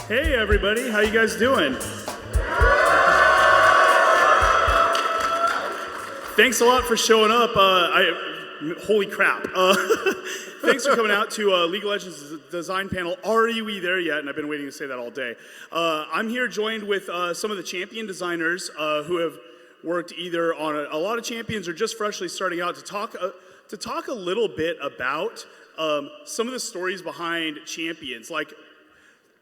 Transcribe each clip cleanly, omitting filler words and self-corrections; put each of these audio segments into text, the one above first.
Hey everybody, how you guys doing? Thanks a lot for showing up. Holy crap. Thanks for coming out to League of Legends Design Panel. Are we there yet? And I've been waiting to say that all day. I'm here joined with some of the champion designers who have worked either on a lot of champions or just freshly starting out to talk a little bit about some of the stories behind champions. Like,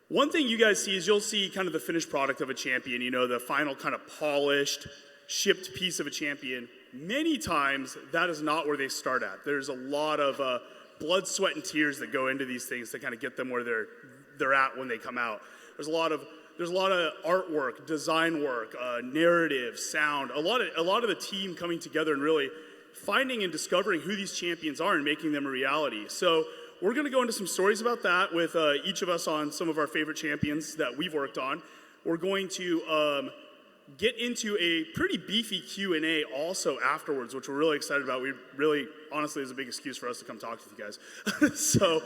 one thing you guys see is you'll see kind of the finished product of a champion, you know, the final kind of polished, shipped piece of a champion. Many times, that is not where they start at. There's a lot of blood, sweat, and tears that go into these things to kind of get them where they're at when they come out. There's a lot of artwork, design work, narrative, sound, a lot of the team coming together and really finding and discovering who these champions are and making them a reality. So we're going to go into some stories about that with each of us on some of our favorite champions that we've worked on. We're going to get into a pretty beefy Q&A also afterwards, which we're really excited about. We really, honestly, is a big excuse for us to come talk to you guys. So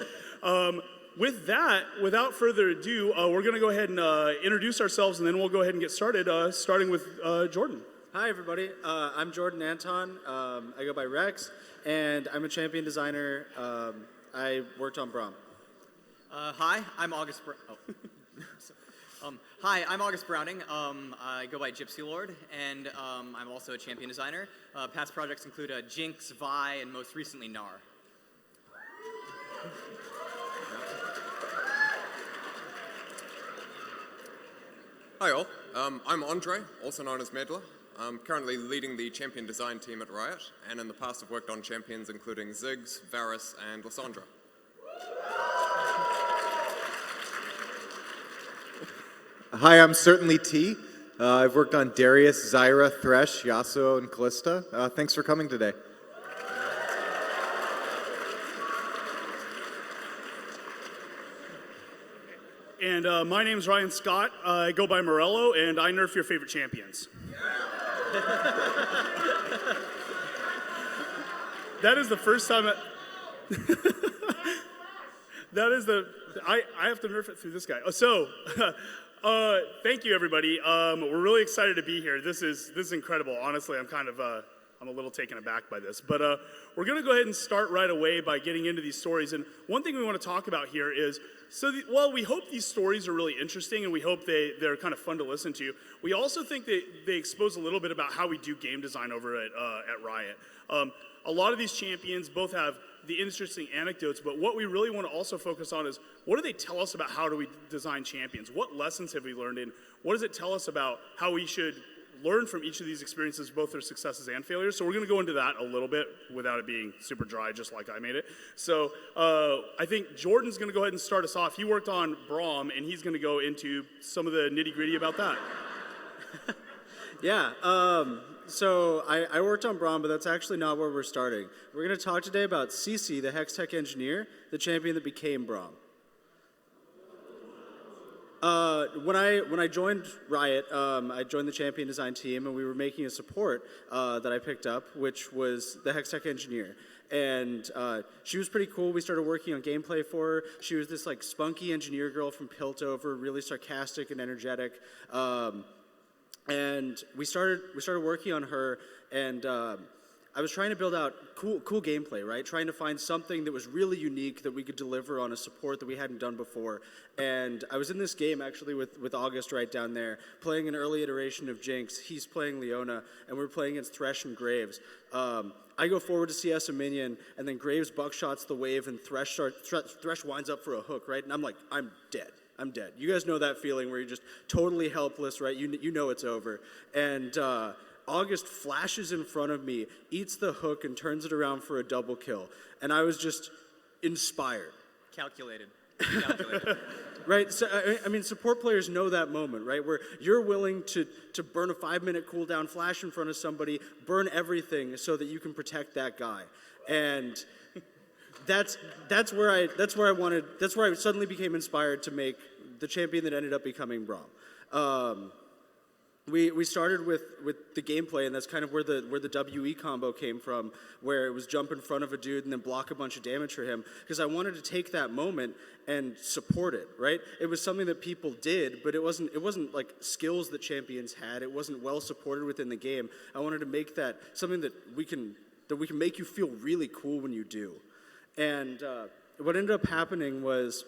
with that, without further ado, we're going to go ahead and introduce ourselves, and then we'll go ahead and get started, starting with Jordan. Hi, everybody. I'm Jordan Anton. I go by Rex, and I'm a champion designer. I worked on Braum. Hi, I'm August. Hi, I'm August Browning. I go by Gypsy Lord, and I'm also a champion designer. Past projects include Jinx, Vi, and most recently Gnar. Hi all, I'm Andre, also known as Medler. I'm currently leading the champion design team at Riot, and in the past I've worked on champions including Ziggs, Varus, and Lysandra. Hi, I'm certainly T. I've worked on Darius, Zyra, Thresh, Yasuo, and Callista. Thanks for coming today. And my name's Ryan Scott. I go by Morello, and I nerf your favorite champions. That is the first time I have to nerf it through this guy. So, thank you everybody. We're really excited to be here. This is incredible. Honestly, I'm a little taken aback by this. But we're going to go ahead and start right away by getting into these stories. And one thing we want to talk about here is, while we hope these stories are really interesting and we hope they're kind of fun to listen to, we also think that they expose a little bit about how we do game design over at Riot. A lot of these champions both have the interesting anecdotes, but what we really want to also focus on is, what do they tell us about how do we design champions? What lessons have we learned, and what does it tell us about how we should learn from each of these experiences, both their successes and failures? So we're going to go into that a little bit without it being super dry, just like I made it. So I think Jordan's going to go ahead and start us off. He worked on Braum, and he's going to go into some of the nitty-gritty about that. Yeah, so I worked on Braum, but that's actually not where we're starting. We're going to talk today about Cece, the Hex Tech engineer, the champion that became Braum. When I joined Riot, I joined the champion design team, and we were making a support that I picked up, which was the Hex Tech engineer. And she was pretty cool. We started working on gameplay for her. She was this like spunky engineer girl from Piltover, really sarcastic and energetic. And we started working on her, and I was trying to build out cool gameplay, right? Trying to find something that was really unique that we could deliver on a support that we hadn't done before. And I was in this game actually with August right down there, playing an early iteration of Jinx. He's playing Leona, and we're playing against Thresh and Graves. I go forward to CS a minion, and then Graves buckshots the wave, and Thresh winds up for a hook, right? And I'm like, I'm dead. You guys know that feeling where you're just totally helpless, right? You know it's over. And August flashes in front of me, eats the hook, and turns it around for a double kill. And I was just inspired. Calculated. Right? So, I mean, support players know that moment, right? Where you're willing to burn a 5-minute cooldown, flash in front of somebody, burn everything so that you can protect that guy. And that's where I suddenly became inspired to make the champion that ended up becoming Braum. we started with the gameplay, and that's kind of where the WE combo came from, where it was jump in front of a dude and then block a bunch of damage for him, because I wanted to take that moment and support it, right? It was something that people did, but it wasn't like skills that champions had. It wasn't well supported within the game. I wanted to make that something that we can make you feel really cool when you do. And what ended up happening was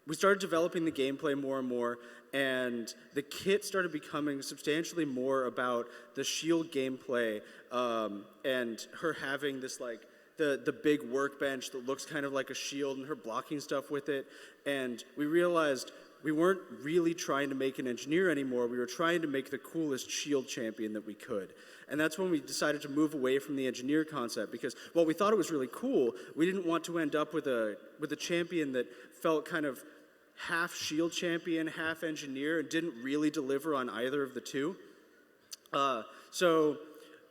we started developing the gameplay more and more, and the kit started becoming substantially more about the shield gameplay, and her having this like the big workbench that looks kind of like a shield, and her blocking stuff with it. And we realized we weren't really trying to make an engineer anymore. We were trying to make the coolest shield champion that we could. And that's when we decided to move away from the engineer concept, because while we thought it was really cool, we didn't want to end up with a champion that felt kind of half shield champion, half engineer, and didn't really deliver on either of the two. So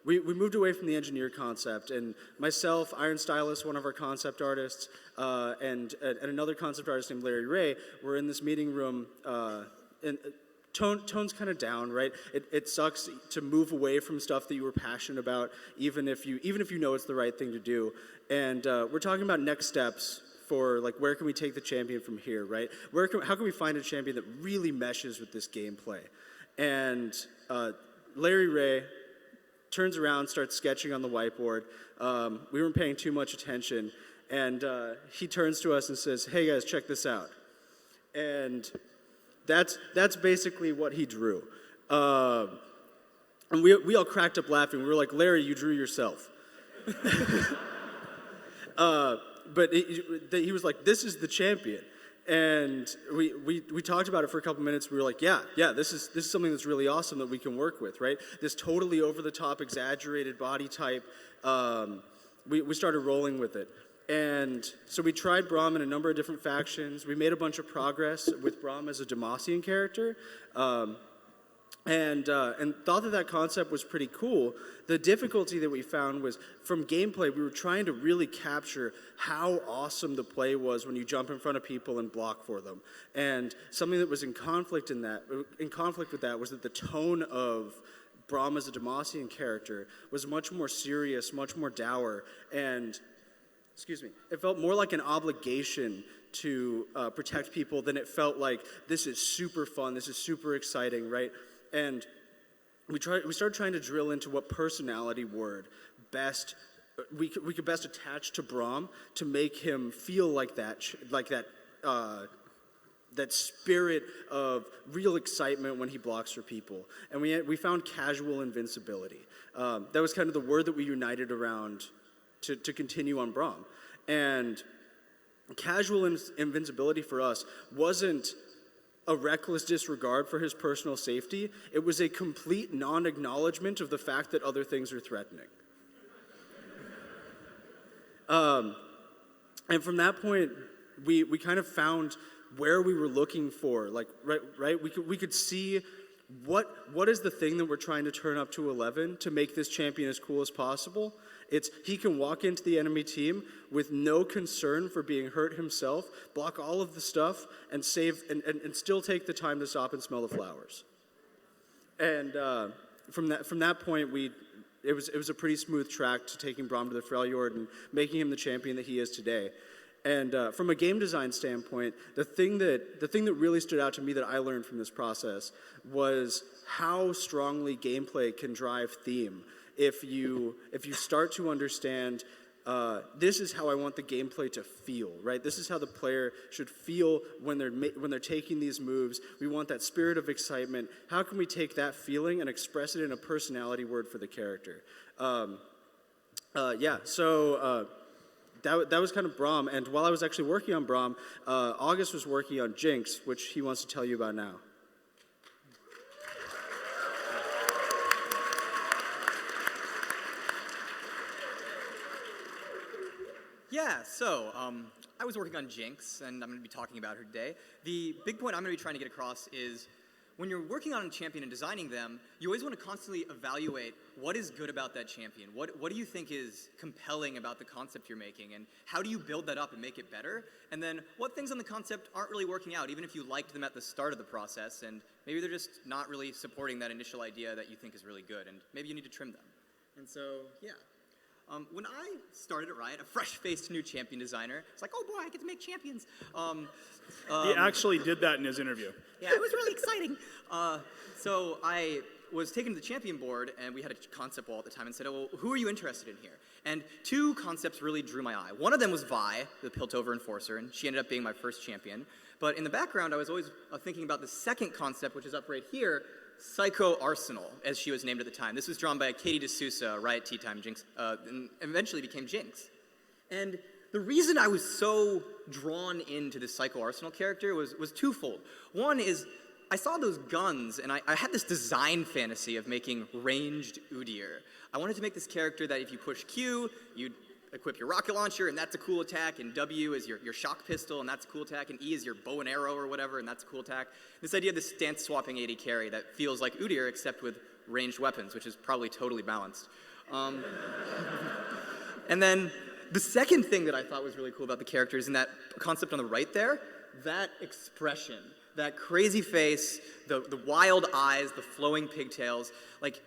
we moved away from the engineer concept, and myself, Iron Stylus, one of our concept artists, and another concept artist named Larry Ray were in this meeting room, and tone's kind of down, right? It sucks to move away from stuff that you were passionate about, even if you know it's the right thing to do. And we're talking about next steps for like where can we take the champion from here, right? How can we find a champion that really meshes with this gameplay? And Larry Ray turns around, starts sketching on the whiteboard. We weren't paying too much attention, and he turns to us and says, "Hey guys, check this out." And that's basically what he drew. And we all cracked up laughing. We were like, "Larry, you drew yourself." But he was like, "This is the champion," and we talked about it for a couple minutes. We were like, "Yeah, this is something that's really awesome that we can work with, right? This totally over the top, exaggerated body type." We started rolling with it, and so we tried Braum in a number of different factions. We made a bunch of progress with Braum as a Demacian character. And thought that concept was pretty cool. The difficulty that we found was from gameplay, we were trying to really capture how awesome the play was when you jump in front of people and block for them. And something that was in conflict with that was that the tone of Braum as a Demacian character was much more serious, much more dour, and it felt more like an obligation to protect people than it felt like this is super fun, this is super exciting, right? And we started trying to drill into what personality word we could best attach to Braum to make him feel like that spirit of real excitement when he blocks for people. And we found casual invincibility. That was kind of the word that we united around to continue on Braum. And casual invincibility for us wasn't a reckless disregard for his personal safety. It was a complete non-acknowledgement of the fact that other things are threatening. And from that point, we kind of found where we were looking for. Like, right? We could see what is the thing that we're trying to turn up to 11 to make this champion as cool as possible. It's he can walk into the enemy team with no concern for being hurt himself, block all of the stuff, and save and still take the time to stop and smell the flowers. And from that point, it was a pretty smooth track to taking Braum to the Freljord and making him the champion that he is today. And from a game design standpoint, the thing that really stood out to me that I learned from this process was how strongly gameplay can drive theme. If you start to understand, this is how I want the gameplay to feel, right? This is how the player should feel when they're taking these moves. We want that spirit of excitement. How can we take that feeling and express it in a personality word for the character? That was kind of Braum. And while I was actually working on Braum, August was working on Jinx, which he wants to tell you about now. Yeah, so I was working on Jinx, and I'm going to be talking about her today. The big point I'm going to be trying to get across is when you're working on a champion and designing them, you always want to constantly evaluate what is good about that champion. What do you think is compelling about the concept you're making, and how do you build that up and make it better? And then what things on the concept aren't really working out, even if you liked them at the start of the process, and maybe they're just not really supporting that initial idea that you think is really good, and maybe you need to trim them. And so, yeah. When I started at Riot, a fresh-faced new champion designer, it's like, oh boy, I get to make champions. He actually did that in his interview. Yeah, it was really exciting. So I was taken to the champion board, and we had a concept wall at the time, and said, oh, well, who are you interested in here? And two concepts really drew my eye. One of them was Vi, the Piltover Enforcer, and she ended up being my first champion. But in the background, I was always thinking about the second concept, which is up right here, Psycho Arsenal, as she was named at the time. This was drawn by Katie D'Souza, Riot Tea Time Jinx, and eventually became Jinx. And the reason I was so drawn into this Psycho Arsenal character was twofold. One is, I saw those guns, and I had this design fantasy of making ranged Udyr. I wanted to make this character that if you push Q, you'd equip your rocket launcher, and that's a cool attack, and W is your shock pistol, and that's a cool attack, and E is your bow and arrow or whatever, and that's a cool attack. This idea of this stance-swapping AD carry that feels like Udyr, except with ranged weapons, which is probably totally balanced. And then the second thing that I thought was really cool about the character is in that concept on the right there, that expression, that crazy face, the wild eyes, the flowing pigtails, like,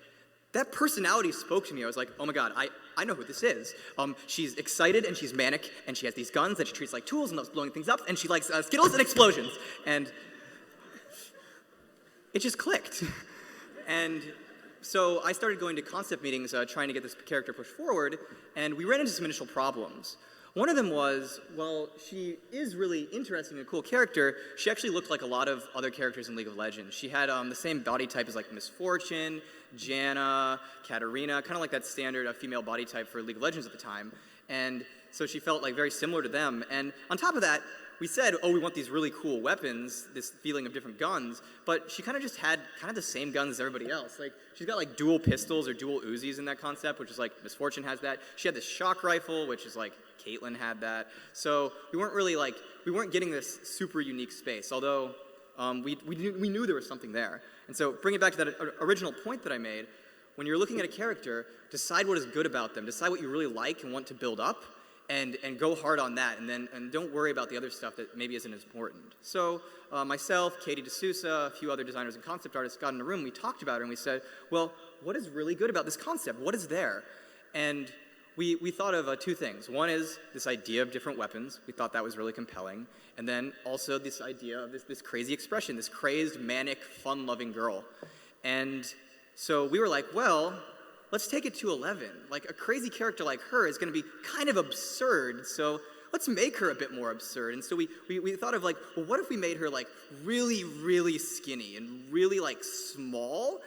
that personality spoke to me. I was like, oh my god, I know who this is. She's excited and she's manic and she has these guns that she treats like tools and loves blowing things up and she likes Skittles and explosions. And it just clicked. And so I started going to concept meetings trying to get this character pushed forward, and we ran into some initial problems. One of them was, well, she is really interesting and a cool character. She actually looked like a lot of other characters in League of Legends. She had the same body type as like Miss Fortune, Janna, Katarina, kind of like that standard female body type for League of Legends at the time. And so she felt like very similar to them. And on top of that, we said, oh, we want these really cool weapons, this feeling of different guns, but she kind of just had kind of the same guns as everybody else. Like, she's got like dual pistols or dual Uzis in that concept, which is like Miss Fortune has that. She had this shock rifle, which is like Caitlyn had that. So we weren't getting this super unique space, although we knew there was something there. And so bring it back to that original point that I made. When you're looking at a character, decide what is good about them, decide what you really like and want to build up, and go hard on that, and don't worry about the other stuff that maybe isn't as important. So myself, Katie D'Souza, a few other designers and concept artists got in a room, we talked about it, and we said, well, what is really good about this concept? What is there? And we thought of two things. One is this idea of different weapons. We thought that was really compelling. And then also this idea of this crazy expression, this crazed, manic, fun-loving girl. And so we were like, well, let's take it to 11. Like, a crazy character like her is going to be kind of absurd, so let's make her a bit more absurd. And so we thought of like, well, what if we made her like really, really skinny and really like small,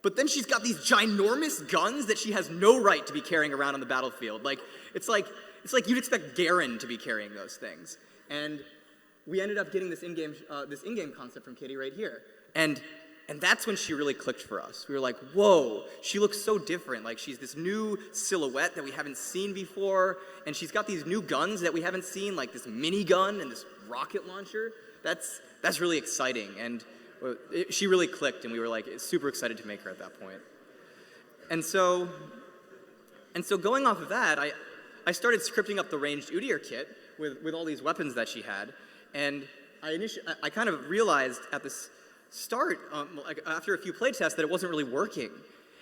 but then she's got these ginormous guns that she has no right to be carrying around on the battlefield. Like, it's like you'd expect Garen to be carrying those things. And we ended up getting this in-game concept from Katie right here. And that's when she really clicked for us. We were like, whoa, she looks so different. Like, she's this new silhouette that we haven't seen before, and she's got these new guns that we haven't seen, like this minigun and this rocket launcher. That's really exciting. And she really clicked, and we were like super excited to make her at that point. And so going off of that, I started scripting up the ranged Udyr kit with all these weapons that she had, and I kind of realized at this start, like after a few playtests, that it wasn't really working.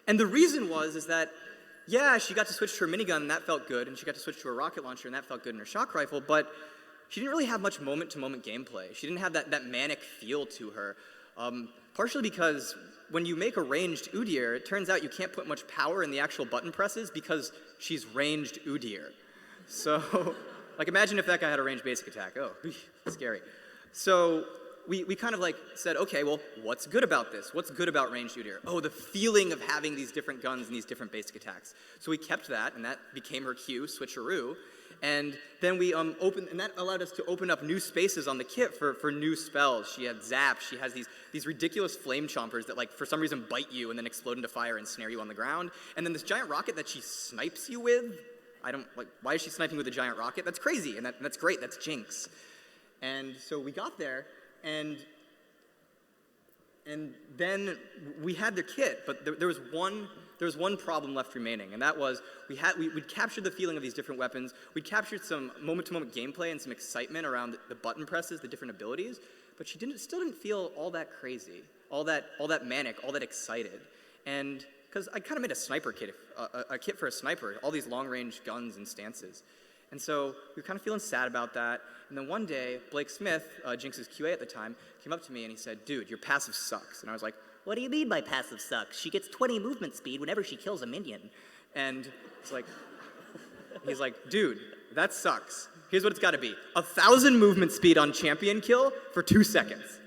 And the reason is that, yeah, she got to switch to her minigun, and that felt good, and she got to switch to her rocket launcher, and that felt good in her shock rifle, but she didn't really have much moment-to-moment gameplay. She didn't have that manic feel to her, partially because when you make a ranged Udyr, it turns out you can't put much power in the actual button presses because she's ranged Udyr. So, like, imagine if that guy had a ranged basic attack. Oh, scary. So we kind of like said, okay, well, what's good about this? What's good about ranged Udyr? Oh, the feeling of having these different guns and these different basic attacks. So we kept that, and that became her Q, switcheroo. And then we opened, and that allowed us to open up new spaces on the kit for new spells. She had Zap. She has these ridiculous flame chompers that, like, for some reason bite you and then explode into fire and snare you on the ground. And then this giant rocket that she snipes you with. Why is she sniping with a giant rocket? That's crazy, and that's great. That's Jinx. And so we got there, and And then we had their kit, but there was one problem left remaining, and that was we'd captured the feeling of these different weapons. We'd captured some moment-to-moment gameplay and some excitement around the button presses, the different abilities, but she still didn't feel all that crazy, all that manic, all that excited. And because I kind of made a sniper kit, a kit for a sniper, all these long-range guns and stances. And so we were kind of feeling sad about that. And then one day, Blake Smith, Jinx's QA at the time, came up to me and he said, "Dude, your passive sucks." And I was like, "What do you mean my passive sucks? She gets 20 movement speed whenever she kills a minion." And he's like, "Dude, that sucks. Here's what it's got to be: 1,000 movement speed on champion kill for 2 seconds."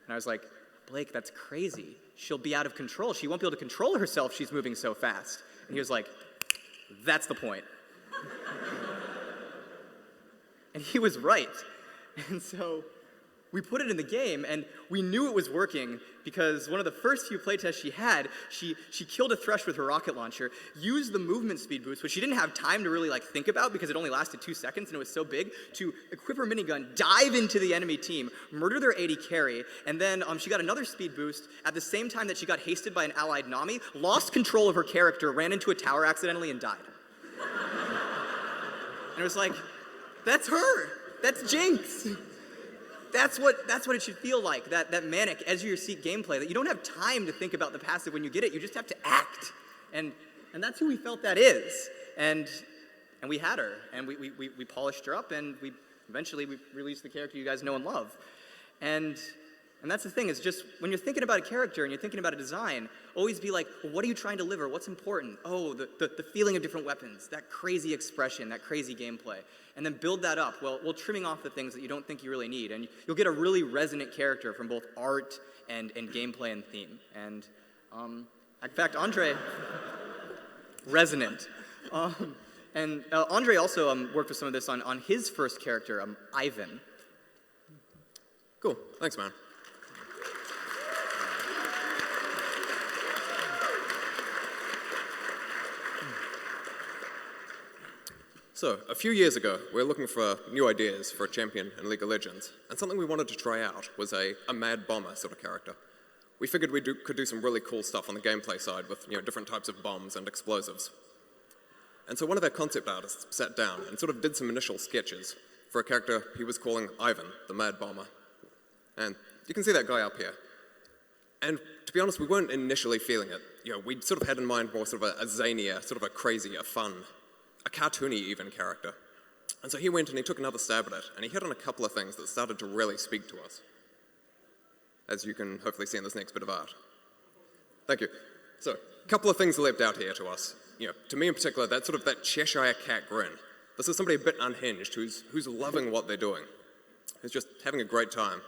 And I was like, "Blake, that's crazy. She'll be out of control. She won't be able to control herself. She's moving so fast." And he was like, "That's the point." And he was right. And so we put it in the game, and we knew it was working because one of the first few playtests she had, she killed a Thresh with her rocket launcher, used the movement speed boost, which she didn't have time to really think about because it only lasted 2 seconds and it was so big, to equip her minigun, dive into the enemy team, murder their AD carry, and then she got another speed boost at the same time that she got hasted by an allied Nami, lost control of her character, ran into a tower accidentally, and died. And it was like, that's her. That's Jinx. That's what it should feel like, that manic, edge of your seat gameplay, that you don't have time to think about the passive when you get it, you just have to act. And that's who we felt that is. And we had her, and we polished her up, and eventually we released the character you guys know and love. And that's the thing, is just when you're thinking about a character and you're thinking about a design, always be like, well, what are you trying to deliver? What's important? Oh, the feeling of different weapons, that crazy expression, that crazy gameplay. And then build that up, well, trimming off the things that you don't think you really need. And you'll get a really resonant character from both art and gameplay and theme. And in fact, Andre, resonant. And Andre also worked with some of this on his first character, Ivan. Cool, thanks, man. So, a few years ago, we were looking for new ideas for a champion in League of Legends, and something we wanted to try out was a mad bomber sort of character. We figured we could do some really cool stuff on the gameplay side with different types of bombs and explosives. And so one of our concept artists sat down and sort of did some initial sketches for a character he was calling Ivan, the Mad Bomber. And you can see that guy up here. And to be honest, we weren't initially feeling it. We'd sort of had in mind more sort of a zanier, sort of a crazy, a fun, a cartoony even character. And so he went and he took another stab at it, and he hit on a couple of things that started to really speak to us, as you can hopefully see in this next bit of art. Thank you. So, a couple of things leapt out here to us. To me in particular, that sort of that Cheshire cat grin. This is somebody a bit unhinged who's loving what they're doing, who's just having a great time.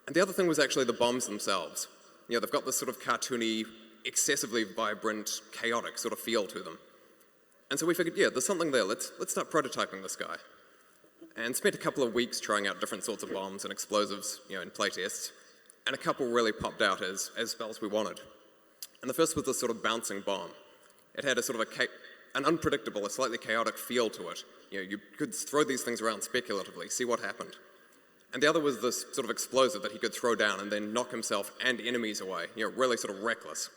And the other thing was actually the bombs themselves. They've got this sort of cartoony, excessively vibrant, chaotic sort of feel to them. And so we figured, there's something there. Let's start prototyping this guy. And spent a couple of weeks trying out different sorts of bombs and explosives, in playtests. And a couple really popped out as spells we wanted. And the first was this sort of bouncing bomb. It had a sort of an unpredictable, a slightly chaotic feel to it. You could throw these things around speculatively, see what happened. And the other was this sort of explosive that he could throw down and then knock himself and enemies away. Really sort of reckless.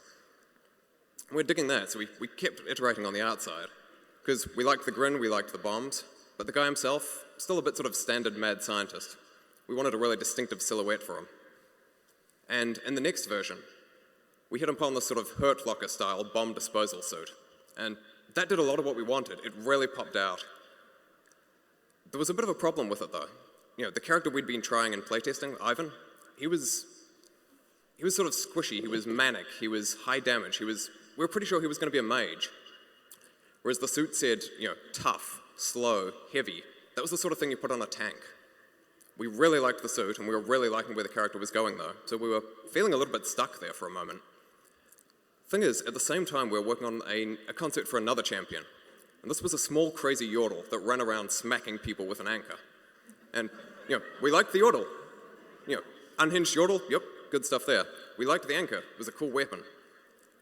And we're digging that, so we kept iterating on the outside. Because we liked the grin, we liked the bombs, but the guy himself, still a bit sort of standard mad scientist. We wanted a really distinctive silhouette for him. And in the next version, we hit upon this sort of Hurt Locker style bomb disposal suit. And that did a lot of what we wanted. It really popped out. There was a bit of a problem with it though. The character we'd been trying in playtesting, Ivan, he was sort of squishy, he was manic, he was high damage, we were pretty sure he was going to be a mage. Whereas the suit said, tough, slow, heavy. That was the sort of thing you put on a tank. We really liked the suit, and we were really liking where the character was going, though. So we were feeling a little bit stuck there for a moment. Thing is, at the same time, we were working on a concept for another champion. And this was a small, crazy yordle that ran around smacking people with an anchor. And, we liked the yordle. Unhinged yordle, yep, good stuff there. We liked the anchor, it was a cool weapon.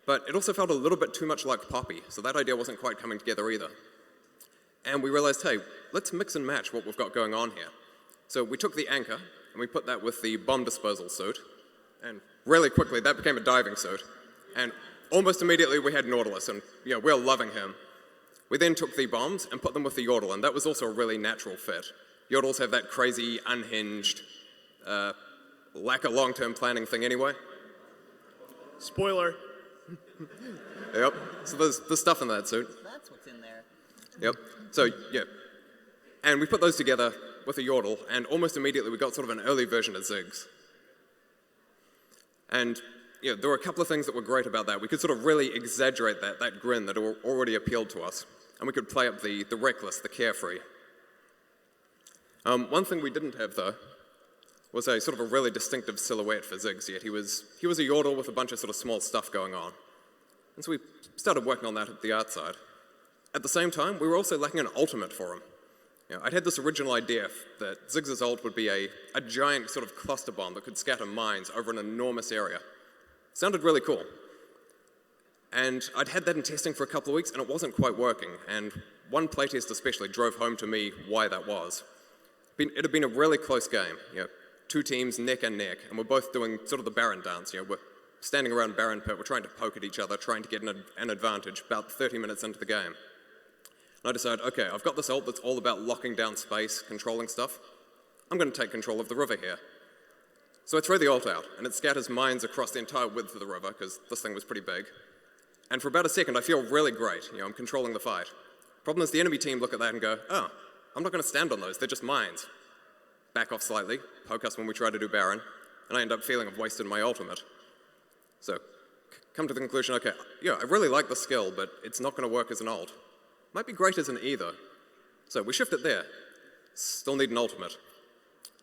But it also felt a little bit too much like Poppy, so that idea wasn't quite coming together either. And we realized, hey, let's mix and match what we've got going on here. So we took the anchor, and we put that with the bomb disposal suit, And really quickly, that became a diving suit. And almost immediately, we had Nautilus, and yeah, we're loving him. We then took the bombs and put them with the Yordle, and that was also a really natural fit. Yordles have that crazy, unhinged, lack of long-term planning thing anyway. Spoiler. Yep. So there's stuff in that suit. That's what's in there. Yep. So, yeah. And we put those together with a Yordle, and almost immediately we got sort of an early version of Ziggs. And yeah, there were a couple of things that were great about that. We could sort of really exaggerate that grin that already appealed to us. And we could play up the reckless, the carefree. One thing we didn't have, though, was a sort of a really distinctive silhouette for Ziggs yet. He was a Yordle with a bunch of sort of small stuff going on. And so we started working on that at the art side. At the same time, we were also lacking an ultimate for him. You know, I'd had this original idea that Ziggs' ult would be a giant sort of cluster bomb that could scatter mines over an enormous area. Sounded really cool. And I'd had that in testing for a couple of weeks, and it wasn't quite working. And one playtest especially drove home to me why that was. It had been a really close game. You know, two teams neck and neck, and we're both doing sort of the Baron dance. You know, we're standing around Baron Pit, we're trying to poke at each other, trying to get an advantage about 30 minutes into the game. And I decided, okay, I've got this ult that's all about locking down space, controlling stuff. I'm going to take control of the river here. So I throw the ult out, and it scatters mines across the entire width of the river, because this thing was pretty big. And for about a second, I feel really great. You know, I'm controlling the fight. Problem is, the enemy team look at that and go, oh, I'm not going to stand on those, they're just mines. Back off slightly, poke us when we try to do Baron, and I end up feeling I've wasted my ultimate. So, come to the conclusion, okay, yeah, I really like the skill, but it's not going to work as an ult. Might be great as an E, though. So we shift it there. Still need an ultimate.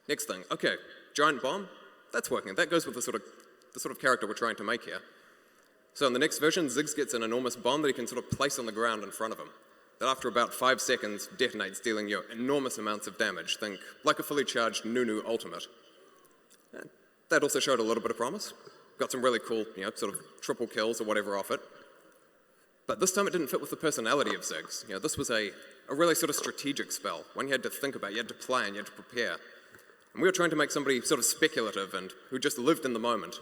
Next thing, okay, giant bomb, that's working. That goes with the sort of character we're trying to make here. So in the next version, Ziggs gets an enormous bomb that he can sort of place on the ground in front of him. That after about 5 seconds detonates, dealing you enormous amounts of damage. Think like a fully charged Nunu ultimate. And that also showed a little bit of promise. Got some really cool, you know, sort of triple kills or whatever off it. But this time it didn't fit with the personality of Ziggs. You know, this was a really sort of strategic spell, one you had to think about, you had to plan, you had to prepare. And we were trying to make somebody sort of speculative and who just lived in the moment.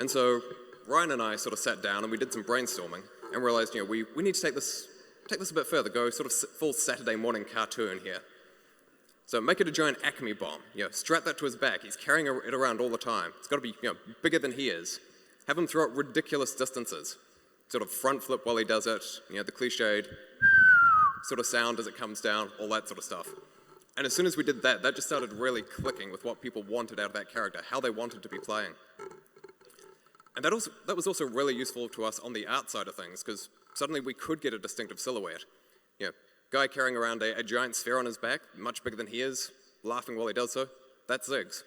And so Ryan and I sort of sat down and we did some brainstorming and realized, you know, we need to take this a bit further, go sort of full Saturday morning cartoon here. So make it a giant Acme bomb, you know, strap that to his back, he's carrying it around all the time. It's got to be, you know, bigger than he is. Have him throw it ridiculous distances. Sort of front flip while he does it, you know, the cliched sort of sound as it comes down, all that sort of stuff. And as soon as we did that, that just started really clicking with what people wanted out of that character, how they wanted to be playing. And that was also really useful to us on the art side of things, because suddenly we could get a distinctive silhouette. You know, guy carrying around a giant sphere on his back, much bigger than he is, laughing while he does so, that's Ziggs.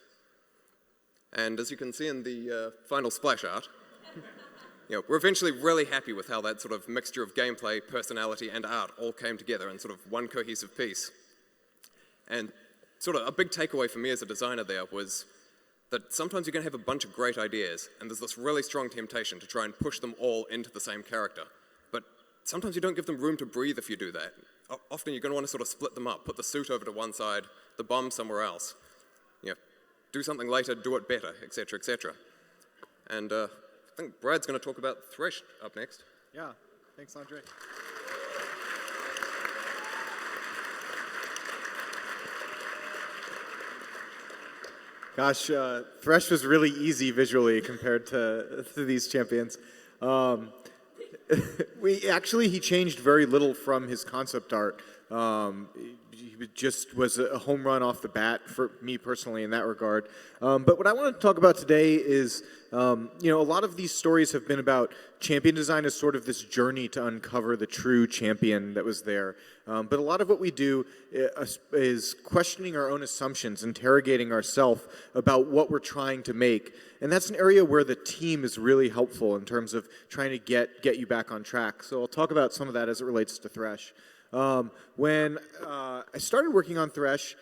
And as you can see in the final splash art, you know, we're eventually really happy with how that sort of mixture of gameplay, personality, and art all came together in sort of one cohesive piece. And sort of a big takeaway for me as a designer there was that sometimes you're going to have a bunch of great ideas, and there's this really strong temptation to try and push them all into the same character. But sometimes you don't give them room to breathe if you do that. Often you're going to want to sort of split them up, put the suit over to one side, the bomb somewhere else. You know, do something later, do it better, etc., etc. And I think Brad's going to talk about Thresh up next. Yeah, thanks, Andre. Gosh, Thresh was really easy visually compared to these champions. He changed very little from his concept art. He just was a home run off the bat for me personally in that regard. But what I want to talk about today is, a lot of these stories have been about champion design as sort of this journey to uncover the true champion that was there. But a lot of what we do is questioning our own assumptions, interrogating ourselves about what we're trying to make. And that's an area where the team is really helpful in terms of trying to get you back on track. So I'll talk about some of that as it relates to Thresh. When I started working on Thresh,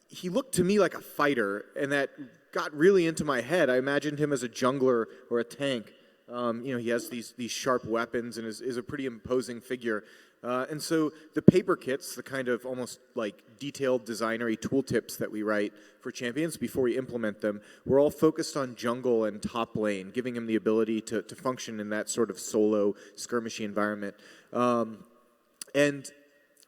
he looked to me like a fighter, and that got really into my head. I imagined him as a jungler or a tank. He has these sharp weapons and is a pretty imposing figure. And so the paper kits, the kind of almost like detailed designery tooltips that we write for champions before we implement them, we're all focused on jungle and top lane, giving him the ability to function in that sort of solo skirmishy environment. And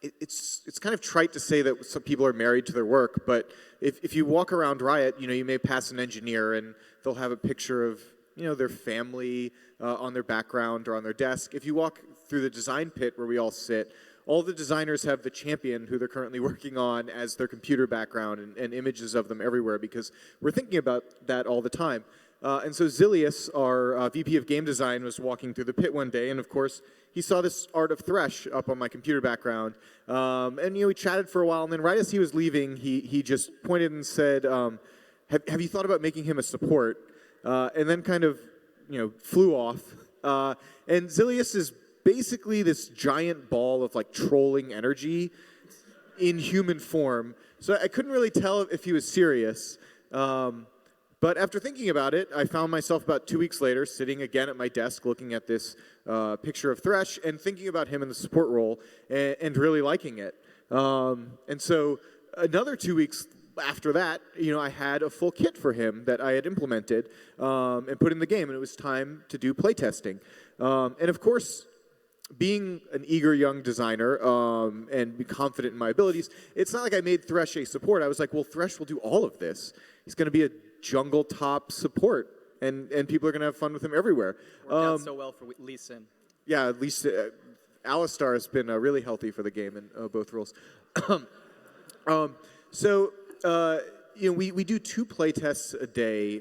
it's kind of trite to say that some people are married to their work, but if you walk around Riot, you may pass an engineer and they'll have a picture of their family on their background or on their desk. If you walk through the design pit where we all sit, all the designers have the champion who they're currently working on as their computer background and images of them everywhere because we're thinking about that all the time. And so Zilius, our VP of game design, was walking through the pit one day, and of course, he saw this art of Thresh up on my computer background. And we chatted for a while, and then right as he was leaving, he just pointed and said, have you thought about making him a support? And then kind of, flew off. And Zilius is basically this giant ball of like trolling energy in human form. So I couldn't really tell if he was serious. But after thinking about it, I found myself about 2 weeks later sitting again at my desk looking at this picture of Thresh and thinking about him in the support role and really liking it. And so another 2 weeks after that, I had a full kit for him that I had implemented and put in the game, and it was time to do playtesting. And of course, being an eager young designer and be confident in my abilities, it's not like I made Thresh a support. I was like, well, Thresh will do all of this. He's going to be a jungle top support, and people are going to have fun with him everywhere. Worked out so well for Lee Sin. Yeah, at least Alistar has been really healthy for the game in both roles. So we do 2 play tests a day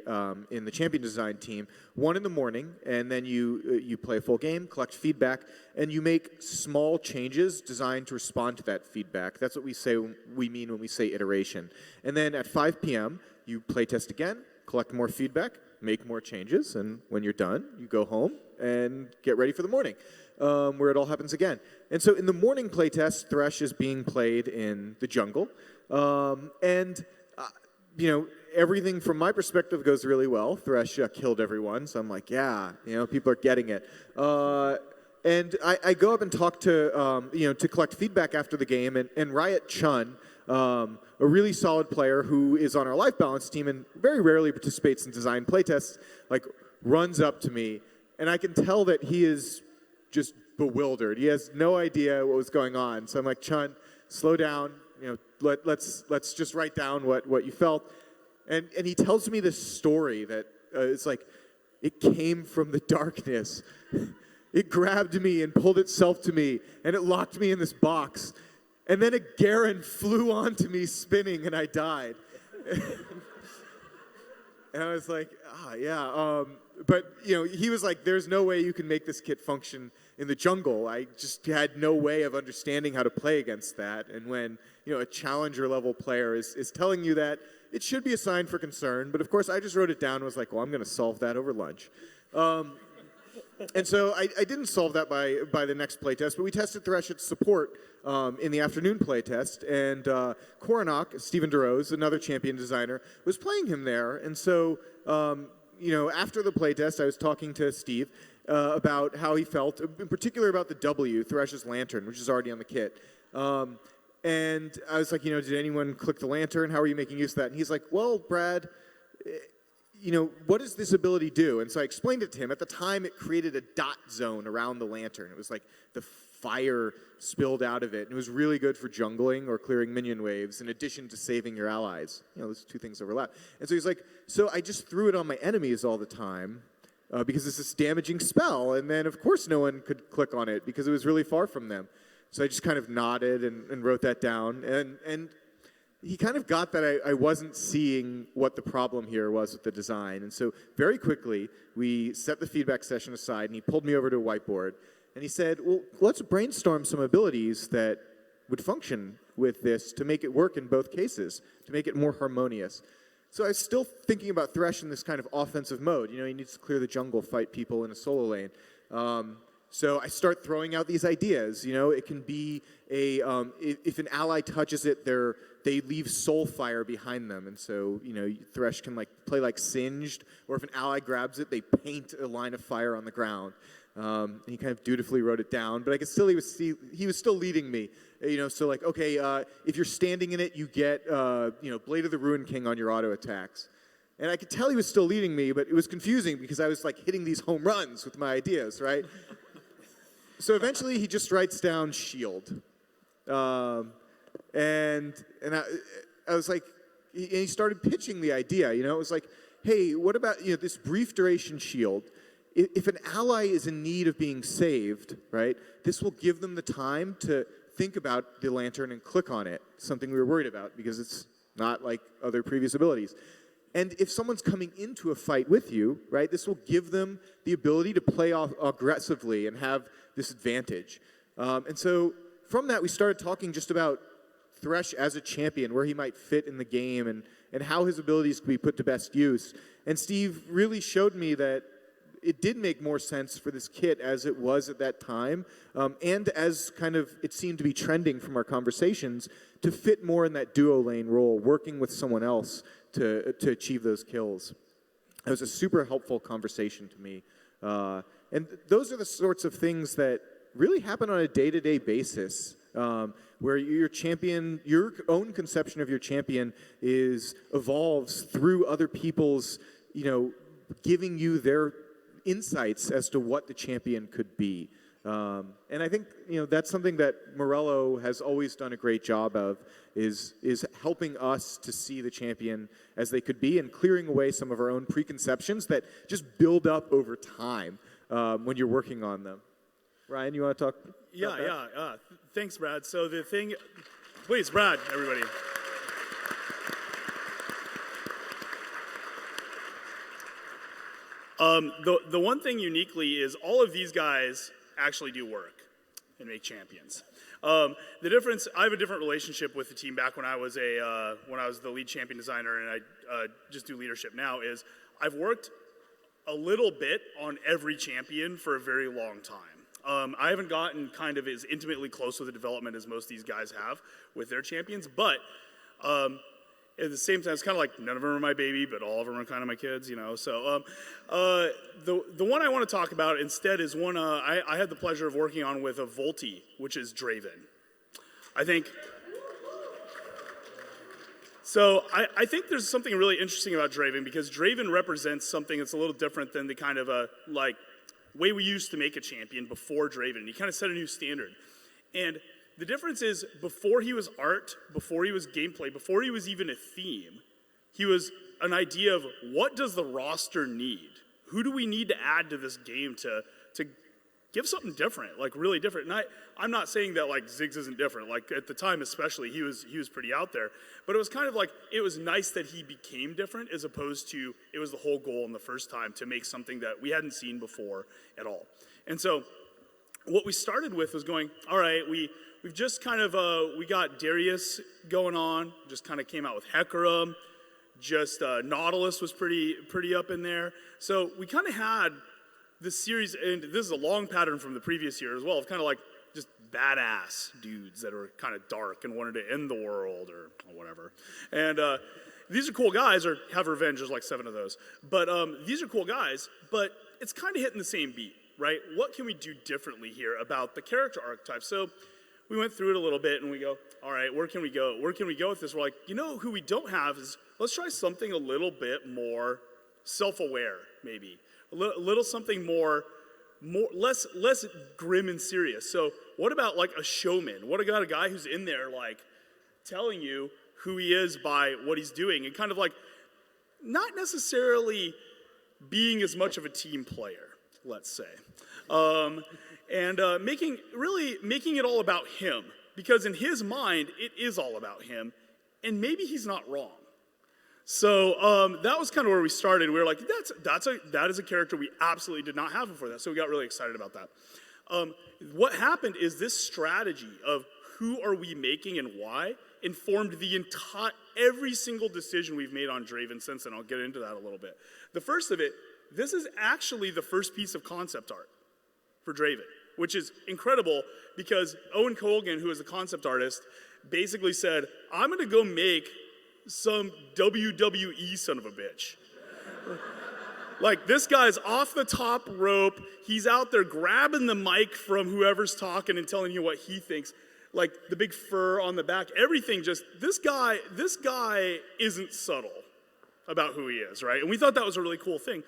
in the champion design team. One in the morning, and then you play a full game, collect feedback, and you make small changes designed to respond to that feedback. That's what we mean when we say iteration. And then at 5 p.m., you play test again, collect more feedback, make more changes, and when you're done, you go home and get ready for the morning, where it all happens again. And so in the morning playtest, Thresh is being played in the jungle, everything from my perspective goes really well. Thresh killed everyone, so I'm like, yeah, people are getting it. And I go up and talk to collect feedback after the game, and Riot Chun, a really solid player who is on our life balance team and very rarely participates in design playtests, runs up to me, and I can tell that he is just bewildered. He has no idea what was going on. So I'm like, Chun, slow down. Let's just write down what you felt. And he tells me this story that it's like, it came from the darkness. It grabbed me and pulled itself to me, and it locked me in this box. And then a Garen flew onto me spinning, and I died. And I was like, yeah. But, he was like, there's no way you can make this kit function in the jungle. I just had no way of understanding how to play against that. And when, a challenger level player is telling you that, it should be a sign for concern. But of course, I just wrote it down and was like, well, I'm going to solve that over lunch. And so I didn't solve that by the next playtest, but we tested Thresh at support in the afternoon playtest, and Coronach, Stephen DeRose, another champion designer, was playing him there. And so, after the playtest, I was talking to Steve about how he felt, in particular about the W, Thresh's Lantern, which is already on the kit. And I was like, did anyone click the lantern? How are you making use of that? And he's like, well, Brad, what does this ability do? And so I explained it to him. At the time, it created a dot zone around the lantern. It was like the fire spilled out of it. And it was really good for jungling or clearing minion waves, in addition to saving your allies. Those 2 things overlap. And so he's like, so I just threw it on my enemies all the time because it's this damaging spell. And then, of course, no one could click on it because it was really far from them. So I just kind of nodded and wrote that down. And he kind of got that I wasn't seeing what the problem here was with the design. And so very quickly, we set the feedback session aside, and he pulled me over to a whiteboard. And he said, well, let's brainstorm some abilities that would function with this to make it work in both cases, to make it more harmonious. So I was still thinking about Thresh in this kind of offensive mode. He needs to clear the jungle, fight people in a solo lane. So I start throwing out these ideas. It can be if an ally touches it, they leave soul fire behind them, and so Thresh can play like Singed, or if an ally grabs it, they paint a line of fire on the ground. And he kind of dutifully wrote it down, but I could still he was still leading me. So like, okay, if you're standing in it, you get Blade of the Ruined King on your auto attacks. And I could tell he was still leading me, but it was confusing because I was like hitting these home runs with my ideas, right? So eventually he just writes down shield. And I was like, and he started pitching the idea, it was like, hey, what about, this brief duration shield? If an ally is in need of being saved, right, this will give them the time to think about the lantern and click on it, something we were worried about because it's not like other previous abilities. And if someone's coming into a fight with you, right, this will give them the ability to play off aggressively and have this advantage. And so from that, we started talking just about Thresh as a champion, where he might fit in the game and how his abilities could be put to best use. And Steve really showed me that it did make more sense for this kit as it was at that time, and as kind of it seemed to be trending from our conversations to fit more in that duo lane role, working with someone else to achieve those kills. It was a super helpful conversation to me. And those are the sorts of things that really happen on a day-to-day basis, where your champion, your own conception of your champion evolves through other people's, giving you their insights as to what the champion could be. And I think, that's something that Morello has always done a great job of, is helping us to see the champion as they could be and clearing away some of our own preconceptions that just build up over time when you're working on them. Ryan, you want to talk? Yeah. Thanks, Brad. So the thing, please, Brad, everybody. The one thing uniquely is all of these guys actually do work and make champions. The difference, I have a different relationship with the team back when I was the lead champion designer and I just do leadership now, is I've worked a little bit on every champion for a very long time. I haven't gotten kind of as intimately close with the development as most of these guys have with their champions, but at the same time, it's kind of like none of them are my baby, but all of them are kind of my kids, So the one I want to talk about instead is one I had the pleasure of working on with a Volti, which is Draven. I think there's something really interesting about Draven because Draven represents something that's a little different than the kind of way we used to make a champion before Draven. He kind of set a new standard. And the difference is before he was art, before he was gameplay, before he was even a theme, he was an idea of what does the roster need? Who do we need to add to this game to give something different, like really different? And I'm not saying that like Ziggs isn't different. Like at the time especially, he was pretty out there. But it was kind of like, it was nice that he became different as opposed to it was the whole goal in the first time to make something that we hadn't seen before at all. And so what we started with was going, all right, we've just kind of, we got Darius going on, just kind of came out with Hecarim, just Nautilus was pretty up in there. So we kind of had this series, and this is a long pattern from the previous year as well, of kind of like just badass dudes that are kind of dark and wanted to end the world or whatever. And these are cool guys, or have revenge, there's like 7 of those. But these are cool guys, but it's kind of hitting the same beat, right? What can we do differently here about the character archetype? So we went through it a little bit and we go, all right, where can we go? Where can we go with this? We're like, who we don't have is, let's try something a little bit more self-aware, maybe. A little something less grim and serious. So what about like a showman? What about a guy who's in there like telling you who he is by what he's doing and kind of like not necessarily being as much of a team player, let's say. And making it all about him, because in his mind it is all about him, and maybe he's not wrong. So that was kind of where we started. We were like, that is a character we absolutely did not have before that. So we got really excited about that. What happened is this strategy of who are we making and why informed every single decision we've made on Draven since then. I'll get into that a little bit. The first of it, this is actually the first piece of concept art for Draven, which is incredible because Owen Colgan, who is the concept artist, basically said, I'm going to go make some WWE son of a bitch. Like, this guy's off the top rope. He's out there grabbing the mic from whoever's talking and telling you what he thinks. Like, the big fur on the back, everything just, this guy isn't subtle about who he is, right? And we thought that was a really cool thing.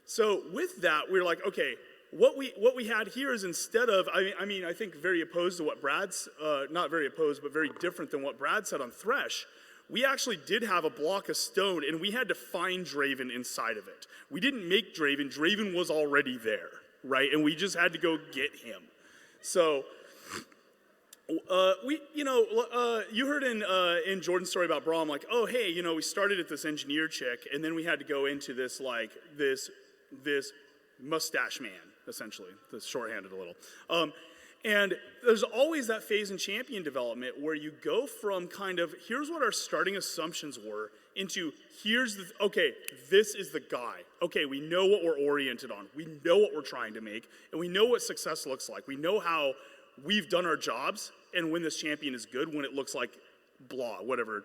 So with that, we were like, okay, what we had here is instead of, I think very opposed to what Brad's, not very opposed, but very different than what Brad said on Thresh, we actually did have a block of stone, and we had to find Draven inside of it. We didn't make Draven. Draven was already there, right? And we just had to go get him. So, you heard in Jordan's story about Braum, like, oh, hey, we started at this engineer chick, and then we had to go into this, like, this mustache man, essentially, that's shorthanded a little. And there's always that phase in champion development where you go from kind of, here's what our starting assumptions were, into okay, this is the guy. Okay, we know what we're oriented on. We know what we're trying to make, and we know what success looks like. We know how we've done our jobs, and when this champion is good, when it looks like blah, whichever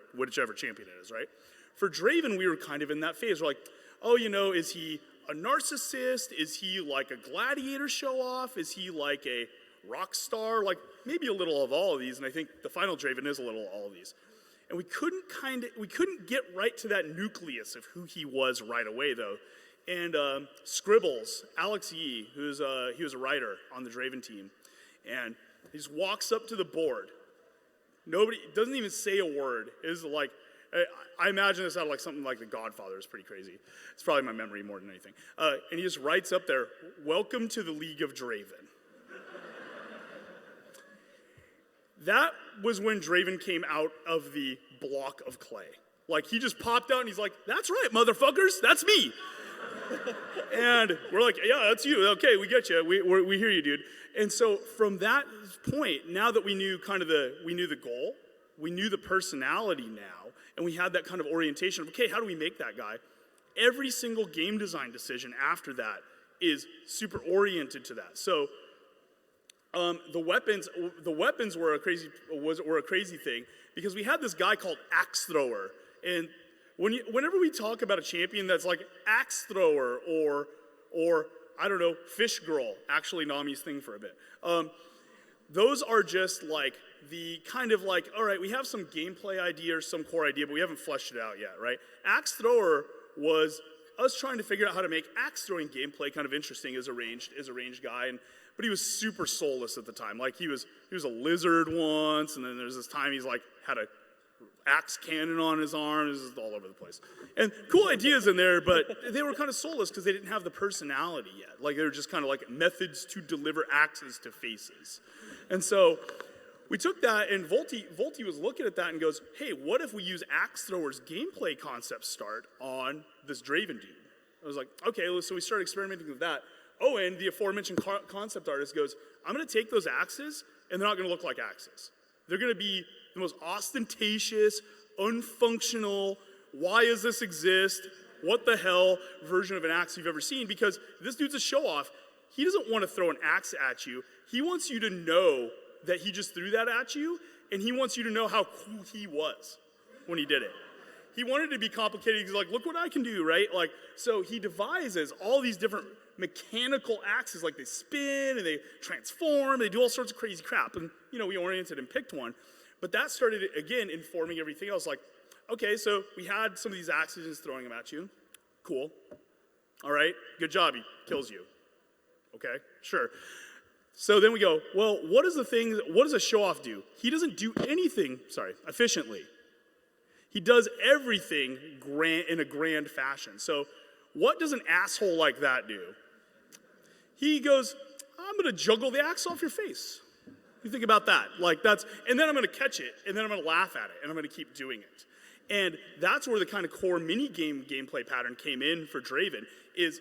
champion it is, right? For Draven, we were kind of in that phase. We're like, oh, is he a narcissist? Is he like a gladiator show-off? Is he like a rock star? Like, maybe a little of all of these, and I think the final Draven is a little of all of these. And we couldn't get right to that nucleus of who he was right away, though. And Scribbles, Alex Yee, he was a writer on the Draven team, and he just walks up to the board. Nobody, doesn't even say a word. Is like, I imagine this out of like something like The Godfather. It's pretty crazy. It's probably my memory more than anything. And he just writes up there, "Welcome to the League of Draven." That was when Draven came out of the block of clay. Like, he just popped out and he's like, "That's right, motherfuckers, that's me." And we're like, "Yeah, that's you. Okay, we get you. We hear you, dude." And so from that point, now that we knew the goal, we knew the personality now, and we had that kind of orientation of, okay, how do we make that guy? Every single game design decision after that is super oriented to that. So the weapons were a crazy thing, because we had this guy called Axe Thrower, and whenever we talk about a champion that's like Axe Thrower or I don't know, Fish Girl, actually Nami's thing for a bit. Those are just like the kind of like, all right, we have some gameplay idea or some core idea, but we haven't fleshed it out yet, right? Axe Thrower was us trying to figure out how to make axe throwing gameplay kind of interesting as a ranged guy, but he was super soulless at the time. Like, he was a lizard once, and then there's this time he's like had a axe cannon on his arm. This is all over the place. And cool ideas in there, but they were kind of soulless because they didn't have the personality yet. Like, they were just kind of like methods to deliver axes to faces. And so we took that, and Volti was looking at that and goes, hey, what if we use Axe Thrower's gameplay concept start on this Draven dude? I was like, okay, so we started experimenting with that. Owen, the aforementioned concept artist, goes, I'm going to take those axes, and they're not going to look like axes. They're going to be the most ostentatious, unfunctional, why does this exist, what the hell version of an axe you've ever seen, because this dude's a show-off. He doesn't want to throw an axe at you. He wants you to know that he just threw that at you, and he wants you to know how cool he was when he did it. He wanted to be complicated. He's like, look what I can do, right? Like, so he devises all these different mechanical axes, like they spin and they transform, they do all sorts of crazy crap. And, we oriented and picked one. But that started, again, informing everything else. Like, okay, so we had some of these axes just throwing them at you. Cool. All right, good job, he kills you. Okay, sure. So then we go, well, what does a show-off do? He doesn't do anything, efficiently. He does everything in a grand fashion. So what does an asshole like that do? He goes, I'm going to juggle the axe off your face. You think about that. And then I'm going to catch it, and then I'm going to laugh at it, and I'm going to keep doing it. And that's where the kind of core gameplay pattern came in for Draven, is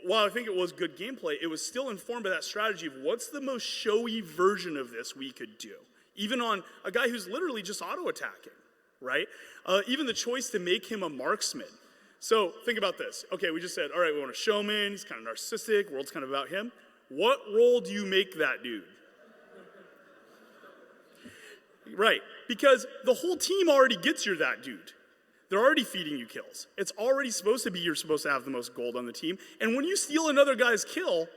while I think it was good gameplay, it was still informed by that strategy of what's the most showy version of this we could do. Even on a guy who's literally just auto-attacking, right? Even the choice to make him a marksman. So think about this. Okay, we just said, all right, we want a showman. He's kind of narcissistic. World's kind of about him. What role do you make that dude? Right, because the whole team already gets you're that dude. they're already feeding you kills. It's already supposed to be you're supposed to have the most gold on the team. And when you steal another guy's kill,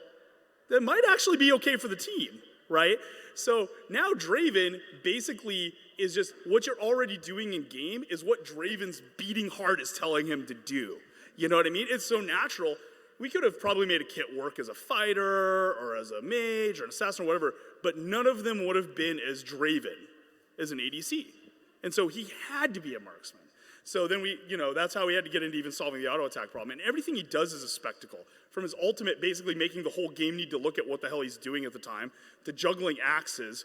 that might actually be okay for the team, right? So now Draven basically is just what you're already doing in game is what Draven's beating heart is telling him to do. You know what I mean? It's so natural. We could have probably made a kit work as a fighter or as a mage or an assassin or whatever, but none of them would have been as Draven as an ADC. And so he had to be a marksman. So then that's how we had to get into even solving the auto attack problem. And everything he does is a spectacle. From his ultimate, basically making the whole game need to look at what the hell he's doing at the time, to juggling axes,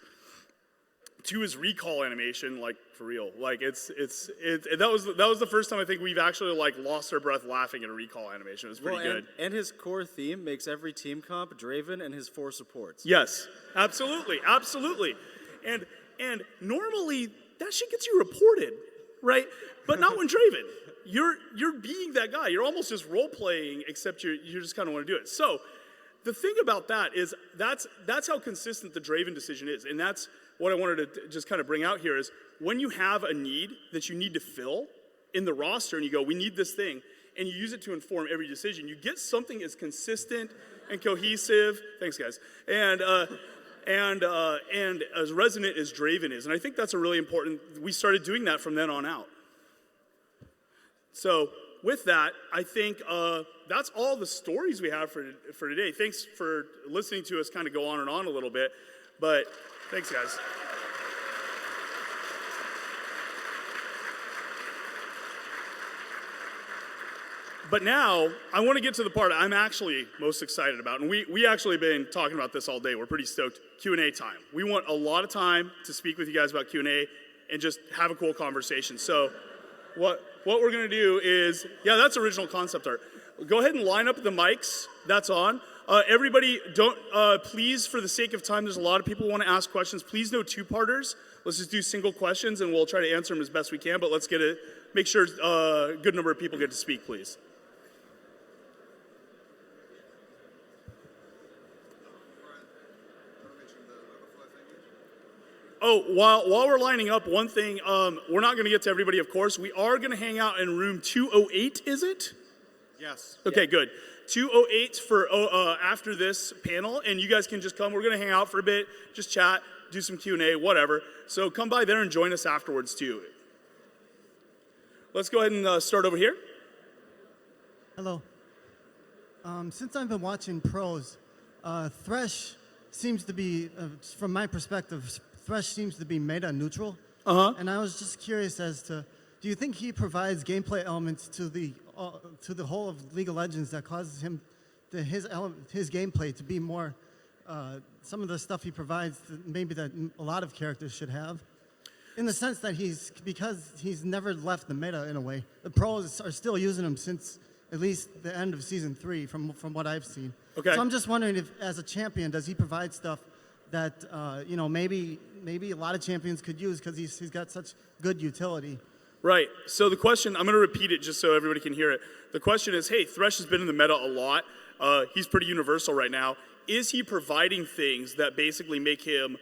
to his recall animation, like for real. Like that was the first time I think we've actually like lost our breath laughing at a recall animation. It was pretty good. And his core theme makes every team comp Draven and his 4 supports. Yes, absolutely. And normally that shit gets you reported, right? But not when Draven. You're being that guy. You're almost just role playing, except you just kind of want to do it. So the thing about that is that's how consistent the Draven decision is, and that's what I wanted to just kind of bring out here is when you have a need that you need to fill in the roster, and you go, we need this thing, and you use it to inform every decision, you get something as consistent and cohesive. Thanks, guys. And as resonant as Draven is, and I think that's a really important. We started doing that from then on out. So with that, I think that's all the stories we have for today. Thanks for listening to us kind of go on and on a little bit, but thanks, guys. But now, I want to get to the part I'm actually most excited about, and we actually been talking about this all day. We're pretty stoked. Q&A time. We want a lot of time to speak with you guys about Q&A and just have a cool conversation. So what we're going to do is, yeah, that's original concept art. Go ahead and line up the mics. That's on. Everybody, please, for the sake of time, there's a lot of people who want to ask questions. Please no two-parters. Let's just do single questions, and we'll try to answer them as best we can, but let's make sure a good number of people get to speak, please. Oh, while we're lining up, one thing, we're not going to get to everybody, of course. We are going to hang out in room 208, is it? Yes. Okay, good. 208 for after this panel, and you guys can just come. We're going to hang out for a bit, just chat, do some Q&A, whatever. So come by there and join us afterwards, too. Let's go ahead and start over here. Hello. Since I've been watching pros, Thresh seems to be, from my perspective, Thresh seems to be meta neutral. And I was just curious as to, do you think he provides gameplay elements to the whole of League of Legends that causes him, his gameplay to be more, some of the stuff he provides maybe that a lot of characters should have? In the sense that because he's never left the meta in a way. The pros are still using him since at least the end of Season 3 from what I've seen. Okay. So I'm just wondering if, as a champion, does he provide stuff that, maybe a lot of champions could use because he's got such good utility? Right. So the question, I'm going to repeat it just so everybody can hear it. The question is, hey, Thresh has been in the meta a lot. He's pretty universal right now. Is he providing things that basically make him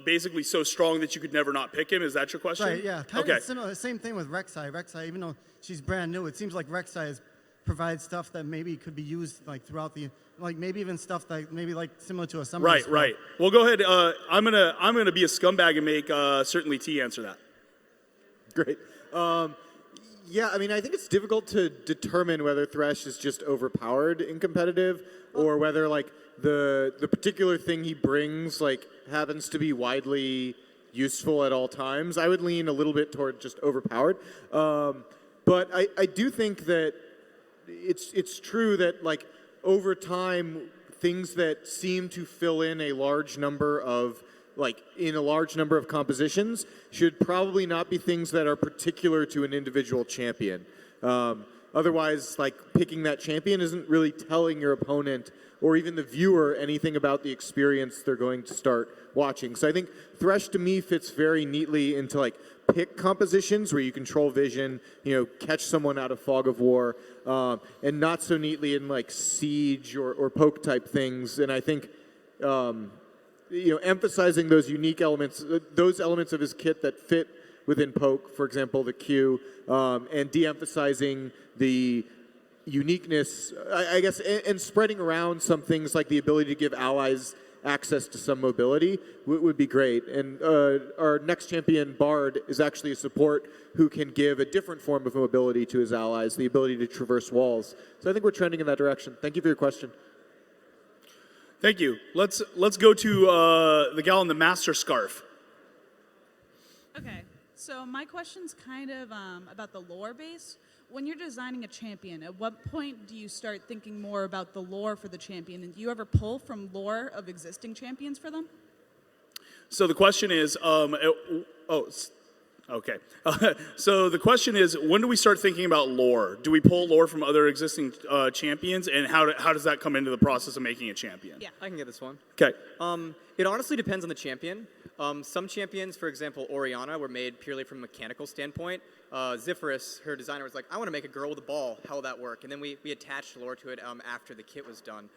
basically so strong that you could never not pick him? Is that your question? Right, yeah. Kind of similar, same thing with Rek'Sai. Rek'Sai, even though she's brand new, it seems like Rek'Sai provides stuff that maybe could be used like throughout the, like maybe even stuff that maybe like similar to a summer. Right. Well, go ahead. I'm gonna be a scumbag and make certainly T answer that. Great. Yeah, I mean, I think it's difficult to determine whether Thresh is just overpowered in competitive or whether, like, the particular thing he brings, like, happens to be widely useful at all times. I would lean a little bit toward just overpowered. But I do think that it's true that, like, over time, things that seem to fill in a large number of compositions should probably not be things that are particular to an individual champion. Otherwise, like, picking that champion isn't really telling your opponent or even the viewer anything about the experience they're going to start watching. So I think Thresh, to me, fits very neatly into, like, pick compositions where you control vision, catch someone out of fog of war, and not so neatly in, like, siege or poke type things. And I think emphasizing those unique elements, those elements of his kit that fit within poke, for example, the Q, and de-emphasizing the uniqueness, I guess, and spreading around some things like the ability to give allies access to some mobility would be great. And our next champion, Bard, is actually a support who can give a different form of mobility to his allies, the ability to traverse walls. So I think we're trending in that direction. Thank you for your question. Thank you. Let's go to the gal in the master scarf. Okay, so my question's kind of about the lore base. When you're designing a champion, at what point do you start thinking more about the lore for the champion? And do you ever pull from lore of existing champions for them? So the question is, okay. So the question is, when do we start thinking about lore? Do we pull lore from other existing champions, and how does that come into the process of making a champion? Yeah. I can get this one. Okay. It honestly depends on the champion. Some champions, for example, Oriana, were made purely from a mechanical standpoint. Zephyrus, her designer, was like, I want to make a girl with a ball. How will that work? And then we attached lore to it after the kit was done.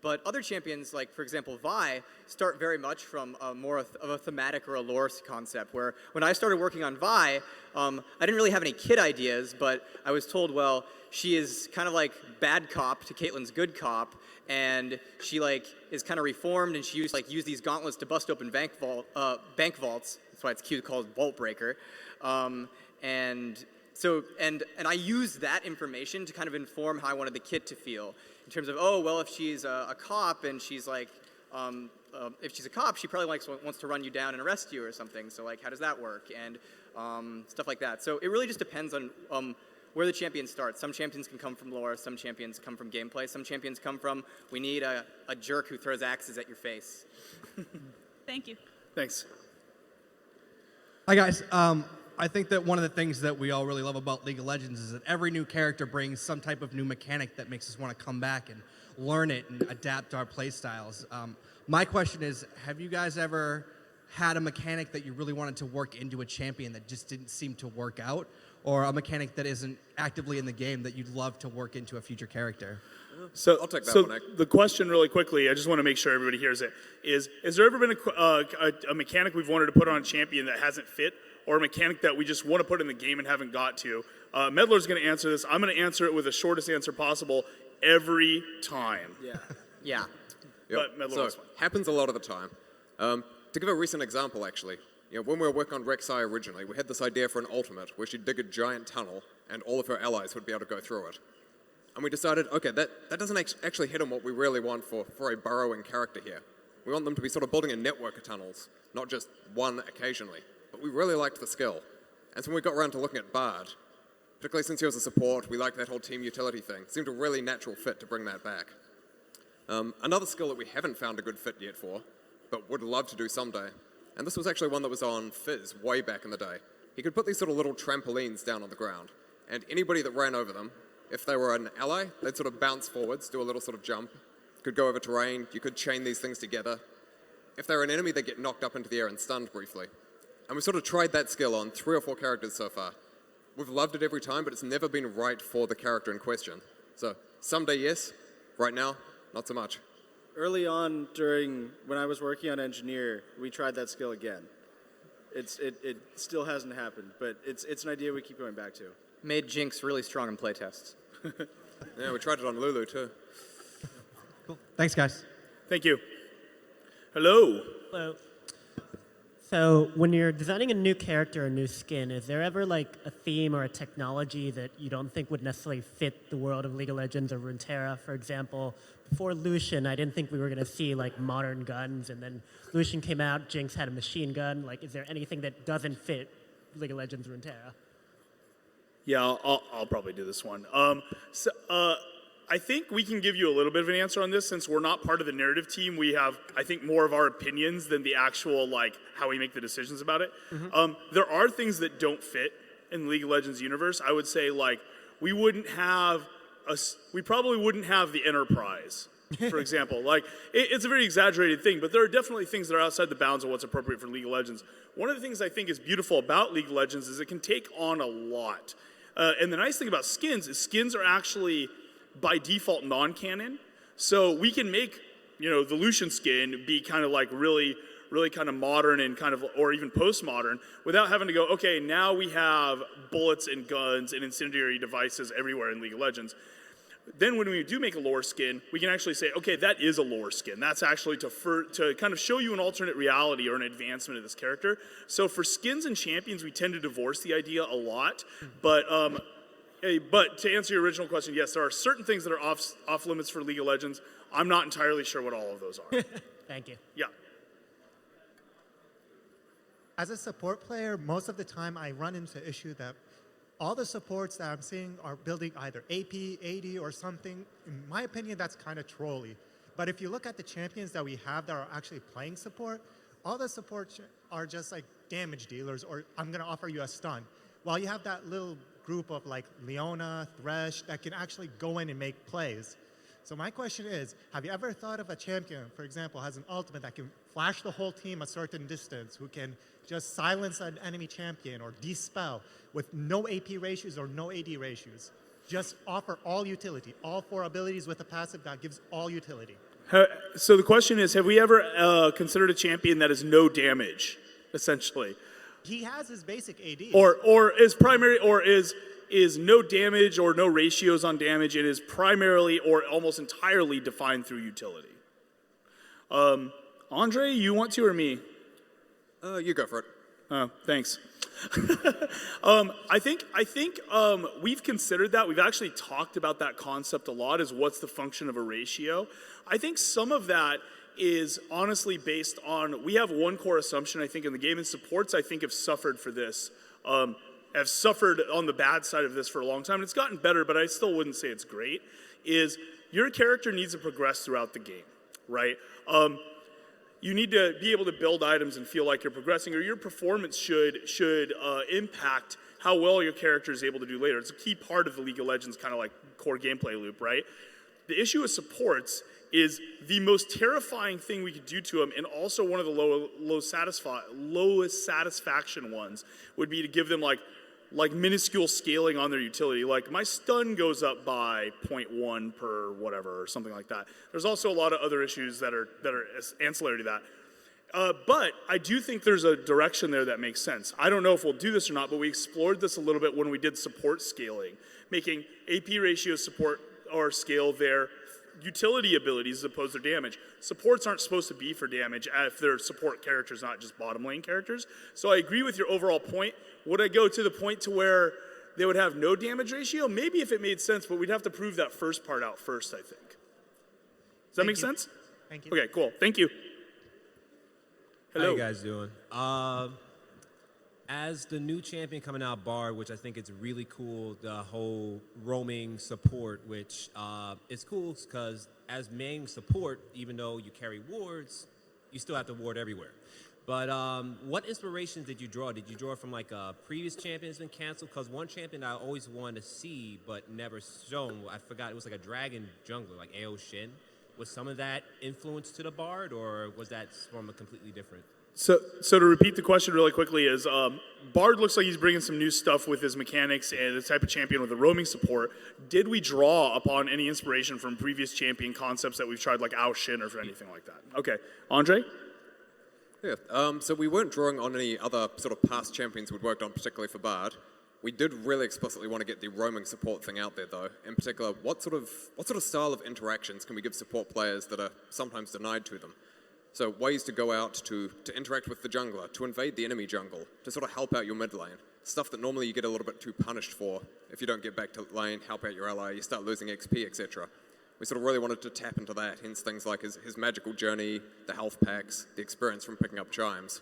But other champions, like, for example, Vi, start very much from more of a thematic or a lore concept, where when I started working on Vi, I didn't really have any kit ideas, but I was told, well, she is kind of like bad cop to Caitlyn's good cop, and she is kind of reformed, and she used use these gauntlets to bust open bank vaults. That's why it's cute, called Vault Breaker. And I used that information to kind of inform how I wanted the kit to feel, in terms of, oh, well, if she's a cop and she's if she's a cop, she probably wants to run you down and arrest you or something. So how does that work? And stuff like that. So it really just depends on where the champion starts. Some champions can come from lore, some champions come from gameplay, some champions come from, we need a jerk who throws axes at your face. Thank you. Thanks. Hi, guys. I think that one of the things that we all really love about League of Legends is that every new character brings some type of new mechanic that makes us want to come back and learn it and adapt our play styles. My question is, have you guys ever had a mechanic that you really wanted to work into a champion that just didn't seem to work out? Or a mechanic that isn't actively in the game that you'd love to work into a future character? So, I'll take that one, Nick. the question really quickly, I just want to make sure everybody hears it, is there ever been a mechanic we've wanted to put on a champion that hasn't fit, or a mechanic that we just want to put in the game and haven't got to? Medlar's going to answer this. I'm going to answer it with the shortest answer possible every time. Yeah. But Medlar So, wants one. happens a lot of the time. To give a recent example, actually, when we were working on Rek'Sai originally, we had this idea for an ultimate where she'd dig a giant tunnel and all of her allies would be able to go through it. And we decided, okay, that doesn't actually hit on what we really want for a burrowing character here. We want them to be sort of building a network of tunnels, not just one occasionally. But we really liked the skill. And so when we got around to looking at Bard, particularly since he was a support, we liked that whole team utility thing. It seemed a really natural fit to bring that back. Another skill that we haven't found a good fit yet for, but would love to do someday, and this was actually one that was on Fizz way back in the day. He could put these sort of little trampolines down on the ground, and anybody that ran over them, if they were an ally, they'd sort of bounce forwards, do a little sort of jump, could go over terrain, you could chain these things together. If they were an enemy, they'd get knocked up into the air and stunned briefly. And we've sort of tried that skill on 3 or 4 characters so far. We've loved it every time, but it's never been right for the character in question. So, someday yes, right now, not so much. Early on, when I was working on Engineer, we tried that skill again. It still hasn't happened, but it's an idea we keep going back to. Made Jinx really strong in playtests. Yeah, we tried it on Lulu too. Cool. Thanks, guys. Thank you. Hello. Hello. So when you're designing a new character or new skin, is there ever a theme or a technology that you don't think would necessarily fit the world of League of Legends or Runeterra? For example, before Lucian, I didn't think we were going to see modern guns, and then Lucian came out, Jinx had a machine gun. Is there anything that doesn't fit League of Legends Runeterra? Yeah, I'll probably do this one. I think we can give you a little bit of an answer on this. Since we're not part of the narrative team, we have, I think, more of our opinions than the actual, how we make the decisions about it. Mm-hmm. There are things that don't fit in the League of Legends universe. I would say, we probably wouldn't have the Enterprise, for example. It's a very exaggerated thing, but there are definitely things that are outside the bounds of what's appropriate for League of Legends. One of the things I think is beautiful about League of Legends is it can take on a lot. And the nice thing about skins is skins are actually, by default, non-canon. So we can make, the Lucian skin be kind of really, really kind of modern and kind of, or even postmodern, without having to go, okay, now we have bullets and guns and incendiary devices everywhere in League of Legends. Then when we do make a lore skin, we can actually say, okay, that is a lore skin. That's actually to kind of show you an alternate reality or an advancement of this character. So for skins and champions, we tend to divorce the idea a lot. But to answer your original question, yes, there are certain things that are off limits for League of Legends. I'm not entirely sure what all of those are. Thank you. Yeah. As a support player, most of the time I run into the issue that all the supports that I'm seeing are building either AP, AD, or something. In my opinion, that's kind of trolly. But if you look at the champions that we have that are actually playing support, all the supports are just like damage dealers, or I'm going to offer you a stun. While you have that little group of like Leona, Thresh, that can actually go in and make plays. So my question is, have you ever thought of a champion, for example, has an ultimate that can flash the whole team a certain distance, who can just silence an enemy champion or dispel with no AP ratios or no AD ratios? Just offer all utility, all 4 abilities with a passive that gives all utility. So the question is, have we ever considered a champion that is no damage, essentially? He has his basic AD. Or is primary, or is no damage or no ratios on damage, and is primarily or almost entirely defined through utility. Andre, you want to or me? You go for it. Oh, thanks. I think we've considered that. We've actually talked about that concept a lot, is what's the function of a ratio. I think some of that is honestly based on, we have one core assumption, I think, in the game, and supports, I think, have suffered for this, have suffered on the bad side of this for a long time, and it's gotten better, but I still wouldn't say it's great, is your character needs to progress throughout the game, right? You need to be able to build items and feel like you're progressing, or your performance should impact how well your character is able to do later. It's a key part of the League of Legends kind of like core gameplay loop, right? The issue with supports is the most terrifying thing we could do to them, and also one of the lowest satisfaction ones would be to give them like minuscule scaling on their utility. Like my stun goes up by 0.1 per whatever or something like that. There's also a lot of other issues that are ancillary to that. But I do think there's a direction there that makes sense. I don't know if we'll do this or not, but we explored this a little bit when we did support scaling, making AP ratio support or scale their utility abilities as opposed to damage. Supports aren't supposed to be for damage if they're support characters, not just bottom lane characters. So I agree with your overall point. Would I go to the point to where they would have no damage ratio? Maybe if it made sense, but we'd have to prove that first part out first, I think. Does that make sense? Thank you. Okay, cool. Thank you. Hello. How you guys doing? As the new champion coming out, Bard, which I think is really cool, the whole roaming support, which is cool because as main support, even though you carry wards, you still have to ward everywhere. But what inspirations did you draw? Did you draw from like a previous champion that's been canceled? Because one champion I always wanted to see but never shown, I forgot, it was like a dragon jungler, like AO Shin. Was some of that influence to the Bard, or was that from a completely different? So to repeat the question really quickly is, Bard looks like he's bringing some new stuff with his mechanics and the type of champion with the roaming support. Did we draw upon any inspiration from previous champion concepts that we've tried, like Ao Shin or for anything like that? Okay, Andre? Yeah, so we weren't drawing on any other sort of past champions we'd worked on, particularly for Bard. We did really explicitly want to get the roaming support thing out there, though. In particular, what sort of style of interactions can we give support players that are sometimes denied to them? So ways to go out to interact with the jungler, to invade the enemy jungle, to sort of help out your mid lane. Stuff that normally you get a little bit too punished for. If you don't get back to lane, help out your ally, you start losing XP, etc. We sort of really wanted to tap into that, hence things like his magical journey, the health packs, the experience from picking up chimes.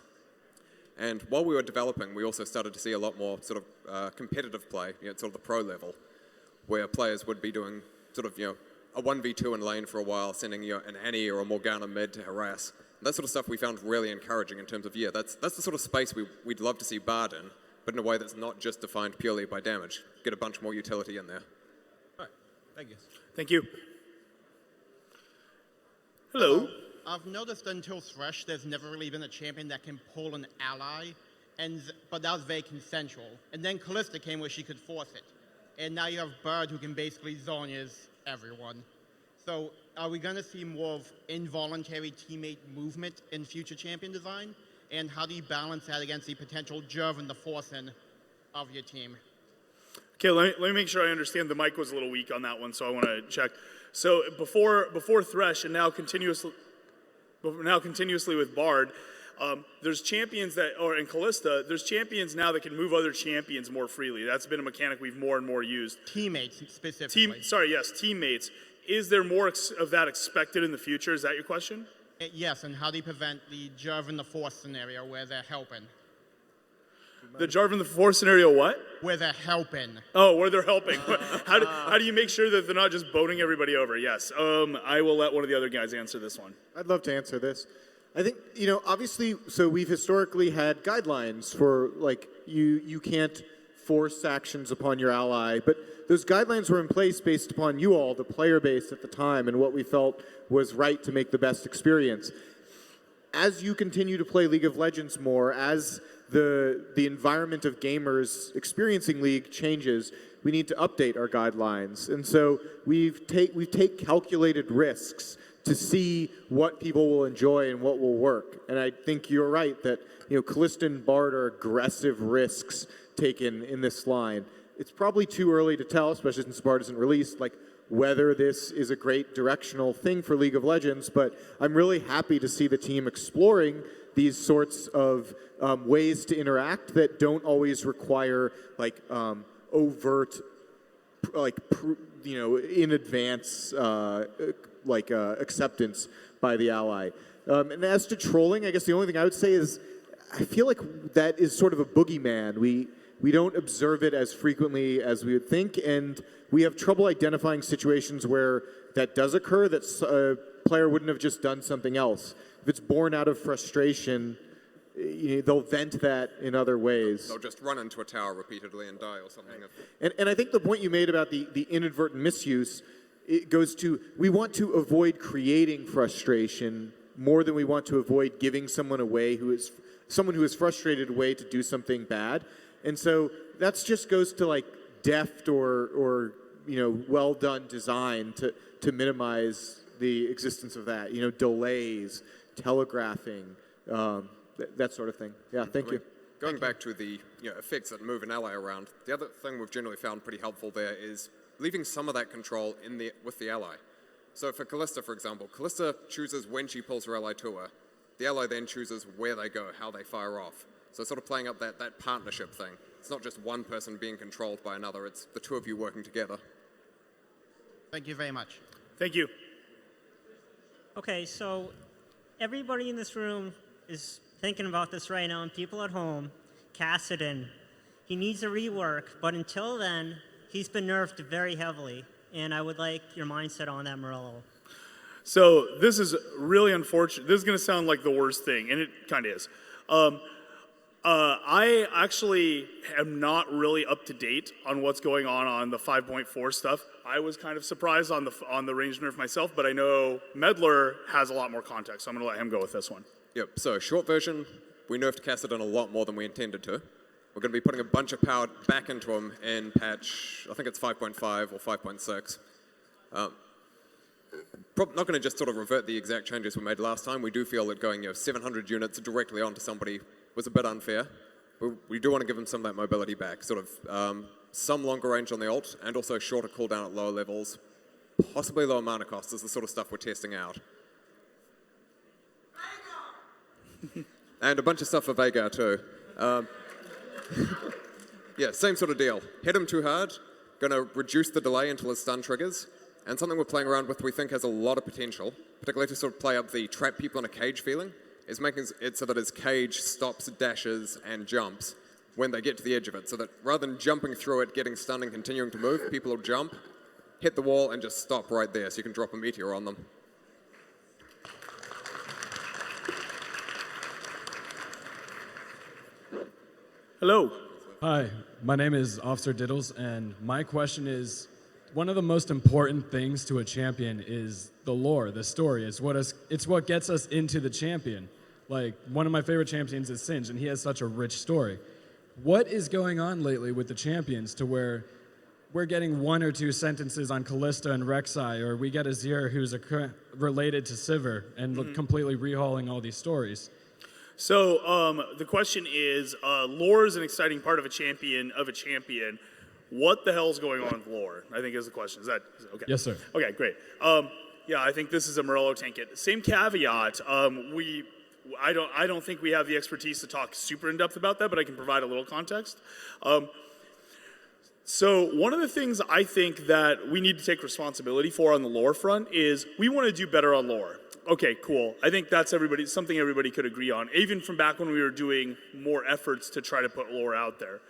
And while we were developing, we also started to see a lot more sort of competitive play, sort of the pro level, where players would be doing sort of, a 1v2 in lane for a while, sending an Annie or a Morgana mid to harass. That sort of stuff we found really encouraging in terms of, that's the sort of space we'd love to see Bard in, but in a way that's not just defined purely by damage. Get a bunch more utility in there. All right, thank you. Thank you. Hello. I've noticed until Thresh, there's never really been a champion that can pull an ally, but that was very consensual. And then Callista came where she could force it. And now you have Bird who can basically Zhonya's everyone. So are we going to see more of involuntary teammate movement in future champion design? And how do you balance that against the potential Jerv and the Forsen of your team? Okay, let me make sure I understand. The mic was a little weak on that one, so I want to check. So before Thresh and now continuously with Bard, there's champions that, or in Callista, there's champions now that can move other champions more freely. That's been a mechanic we've more and more used. Teammates specifically. Teammates. Is there more of that expected in the future? Is that your question? Yes, and how do you prevent the Jerv and the Force scenario where they're helping? The Jarvan the Force scenario, what? Where they're helping. Oh, where they're helping. How do you make sure that they're not just boating everybody over? Yes. I will let one of the other guys answer this one. I'd love to answer this. I think, obviously, so we've historically had guidelines for, like, you can't force actions upon your ally, but those guidelines were in place based upon you all, the player base at the time, and what we felt was right to make the best experience. As you continue to play League of Legends more, as the environment of gamers experiencing League changes, we need to update our guidelines. And so we take calculated risks to see what people will enjoy and what will work. And I think you're right that Callista and Bard are aggressive risks taken in this line. It's probably too early to tell, especially since Bard isn't released, like whether this is a great directional thing for League of Legends, but I'm really happy to see the team exploring these sorts of ways to interact that don't always require overt, in advance, acceptance by the ally. And as to trolling, I guess the only thing I would say is I feel like that is sort of a boogeyman. We don't observe it as frequently as we would think, and we have trouble identifying situations where that does occur, that a player wouldn't have just done something else. If it's born out of frustration, they'll vent that in other ways. They'll just run into a tower repeatedly and die or something. And I think the point you made about the inadvertent misuse, it goes to, we want to avoid creating frustration more than we want to avoid giving someone someone who is frustrated a way to do something bad. And so that just goes to deft or well done design to minimize the existence of that. Delays, telegraphing, that sort of thing. Yeah, thank you. Going back to the effects that move an ally around, the other thing we've generally found pretty helpful there is leaving some of that control with the ally. So for Callista, for example, Callista chooses when she pulls her ally to her. The ally then chooses where they go, how they fire off. So sort of playing up that partnership thing. It's not just one person being controlled by another, it's the two of you working together. Thank you very much. Thank you. Okay, so everybody in this room is thinking about this right now, and people at home, Kassadin, he needs a rework, but until then, he's been nerfed very heavily, and I would like your mindset on that, Morello. So this is really unfortunate. This is going to sound like the worst thing, and it kind of is. I actually am not really up to date on what's going on the 5.4 stuff. I was kind of surprised on the range nerf myself, but I know Medler has a lot more context, so I'm going to let him go with this one. Yep, so short version, we nerfed Kassadin a lot more than we intended to. We're going to be putting a bunch of power back into him in patch, I think it's 5.5 or 5.6. Not going to just sort of revert the exact changes we made last time. We do feel that going 700 units directly onto somebody was a bit unfair. We do want to give them some of that mobility back, sort of some longer range on the ult, and also shorter cooldown at lower levels, possibly lower mana cost is the sort of stuff we're testing out. And a bunch of stuff for Veigar too. Yeah, same sort of deal. Hit him too hard, going to reduce the delay until his stun triggers, and something we're playing around with we think has a lot of potential, particularly to sort of play up the trap people in a cage feeling, is making it so that his cage stops, dashes, and jumps when they get to the edge of it, so that rather than jumping through it, getting stunned and continuing to move, people will jump, hit the wall, and just stop right there, so you can drop a meteor on them. Hello. Hi, my name is Officer Diddles, and my question is, one of the most important things to a champion is the lore, the story. It's what gets us into the champion. Like, one of my favorite champions is Singe, and he has such a rich story. What is going on lately with the champions to where we're getting 1 or 2 sentences on Callista and Rek'Sai, or we get Azir who's related to Sivir, and completely rehauling all these stories. So the question is, lore is an exciting part of a champion. What the hell's going on with lore? I think is the question. Is that okay? Yes, sir. Okay, great. Yeah, I think this is a Morello tank it. Same caveat. I don't think we have the expertise to talk super in depth about that, but I can provide a little context. So one of the things I think that we need to take responsibility for on the lore front is we want to do better on lore. Okay, cool. I think that's something everybody could agree on, even from back when we were doing more efforts to try to put lore out there.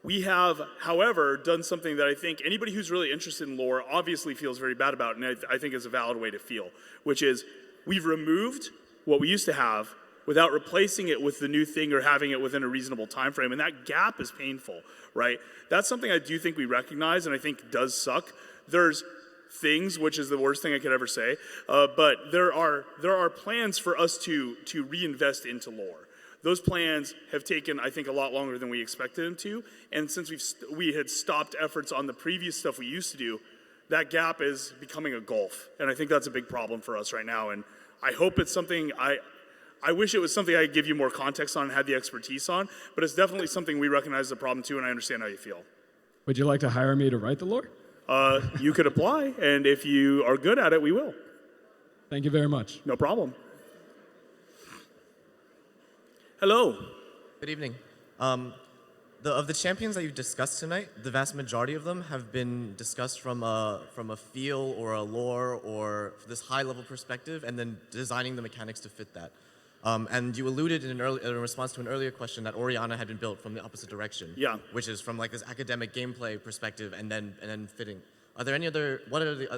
We have, however, done something that I think anybody who's really interested in lore obviously feels very bad about, and I think is a valid way to feel, which is we've removed what we used to have without replacing it with the new thing or having it within a reasonable time frame, and that gap is painful, right? That's something I do think we recognize and I think does suck. There's things, which is the worst thing I could ever say, but there are plans for us to reinvest into lore. Those plans have taken, I think, a lot longer than we expected them to, and since we had stopped efforts on the previous stuff we used to do, that gap is becoming a gulf, and I think that's a big problem for us right now, and I hope it's something I wish it was something I could give you more context on and had the expertise on, but it's definitely something we recognize as a problem too, and I understand how you feel. Would you like to hire me to write the lore? You could apply, and if you are good at it, we will. Thank you very much. No problem. Hello. Good evening. Of the champions that you've discussed tonight, the vast majority of them have been discussed from a feel or a lore or this high-level perspective, and then designing the mechanics to fit that. And you alluded in response to an earlier question that Orianna had been built from the opposite direction. Yeah. Which is from like this academic gameplay perspective and then fitting. Are there any other?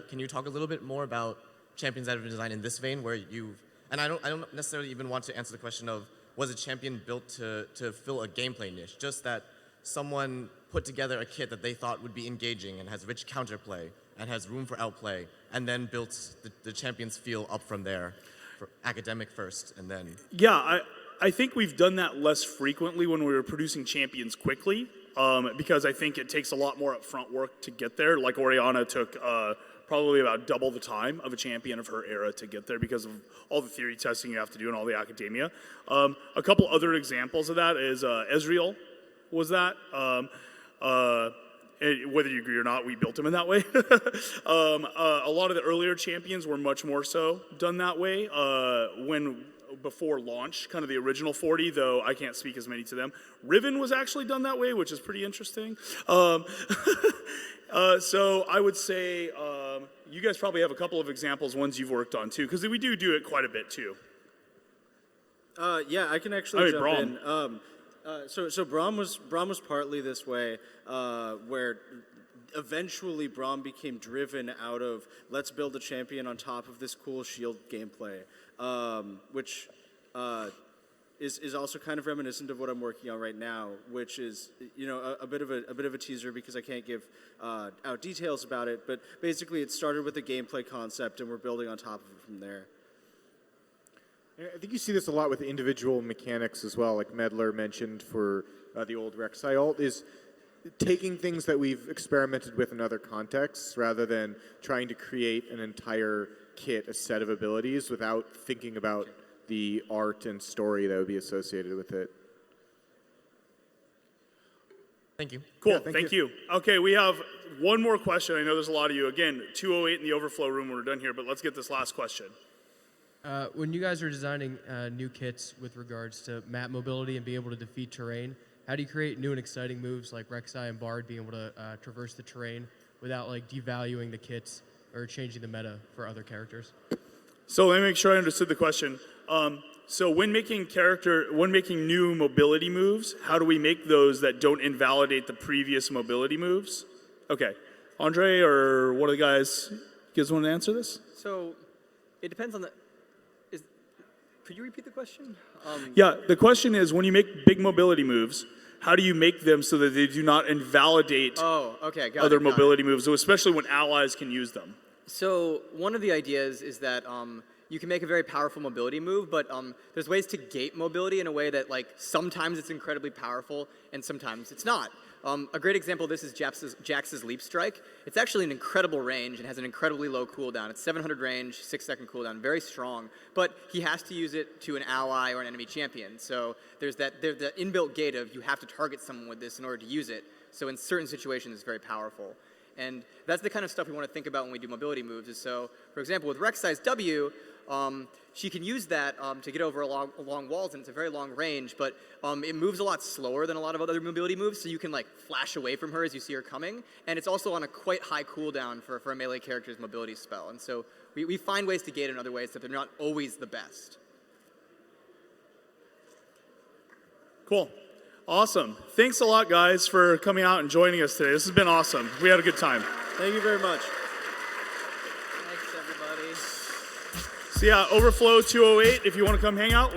Can you talk a little bit more about champions that have been designed in this vein, where you've? And I don't necessarily even want to answer the question of was a champion built to fill a gameplay niche, just that someone put together a kit that they thought would be engaging and has rich counterplay and has room for outplay, and then built the champion's feel up from there, for academic first, and then... Yeah, I think we've done that less frequently when we were producing champions quickly, because I think it takes a lot more upfront work to get there. Like Orianna took probably about double the time of a champion of her era to get there because of all the theory testing you have to do and all the academia. A couple other examples of that is Ezreal was that. Whether you agree or not, we built him in that way. A lot of the earlier champions were much more so done that way before launch, kind of the original 40, though I can't speak as many to them. Riven was actually done that way, which is pretty interesting. So I would say you guys probably have a couple of examples, ones you've worked on too, because we do it quite a bit too. Yeah, I can actually jump in. So Braum was partly this way, where eventually Braum became driven out of let's build a champion on top of this cool shield gameplay, which is also kind of reminiscent of what I'm working on right now, which is a bit of a teaser because I can't give out details about it. But basically, it started with a gameplay concept, and we're building on top of it from there. I think you see this a lot with individual mechanics as well, like Medler mentioned for the old Rek'Sai ult, is taking things that we've experimented with in other contexts rather than trying to create an entire kit, a set of abilities, without thinking about the art and story that would be associated with it. Thank you. Cool, Yeah, thank you. Okay, we have one more question. I know there's a lot of you. Again, 208 in the overflow room when we're done here, but let's get this last question. When you guys are designing new kits with regards to map mobility and being able to defeat terrain, how do you create new and exciting moves like Rek'Sai and Bard being able to traverse the terrain without like devaluing the kits or changing the meta for other characters? So let me make sure I understood the question. So when making new mobility moves, how do we make those that don't invalidate the previous mobility moves? Okay, Andre or one of the guys, you guys want to answer this? So it depends on the. Could you repeat the question? Yeah, the question is when you make big mobility moves, how do you make them so that they do not invalidate other mobility moves, so especially when allies can use them? So one of the ideas is that you can make a very powerful mobility move, but there's ways to gate mobility in a way that like sometimes it's incredibly powerful and sometimes it's not. A great example of this is Jax's Leap Strike. It's actually an incredible range and has an incredibly low cooldown. It's 700 range, 6-second cooldown, very strong. But he has to use it to an ally or an enemy champion. So there's that inbuilt gate of you have to target someone with this in order to use it. So in certain situations, it's very powerful. And that's the kind of stuff we want to think about when we do mobility moves. So, for example, with Rek'Sai's W, she can use that to get over along walls, and it's a very long range, but it moves a lot slower than a lot of other mobility moves, so you can like flash away from her as you see her coming, and it's also on a quite high cooldown for a melee character's mobility spell. And so we find ways to gate in other ways that they're not always the best. Cool. Awesome. Thanks a lot, guys, for coming out and joining us today. This has been awesome. We had a good time. Thank you very much. Thanks, everybody. So yeah, Overflow 208, if you want to come hang out, we're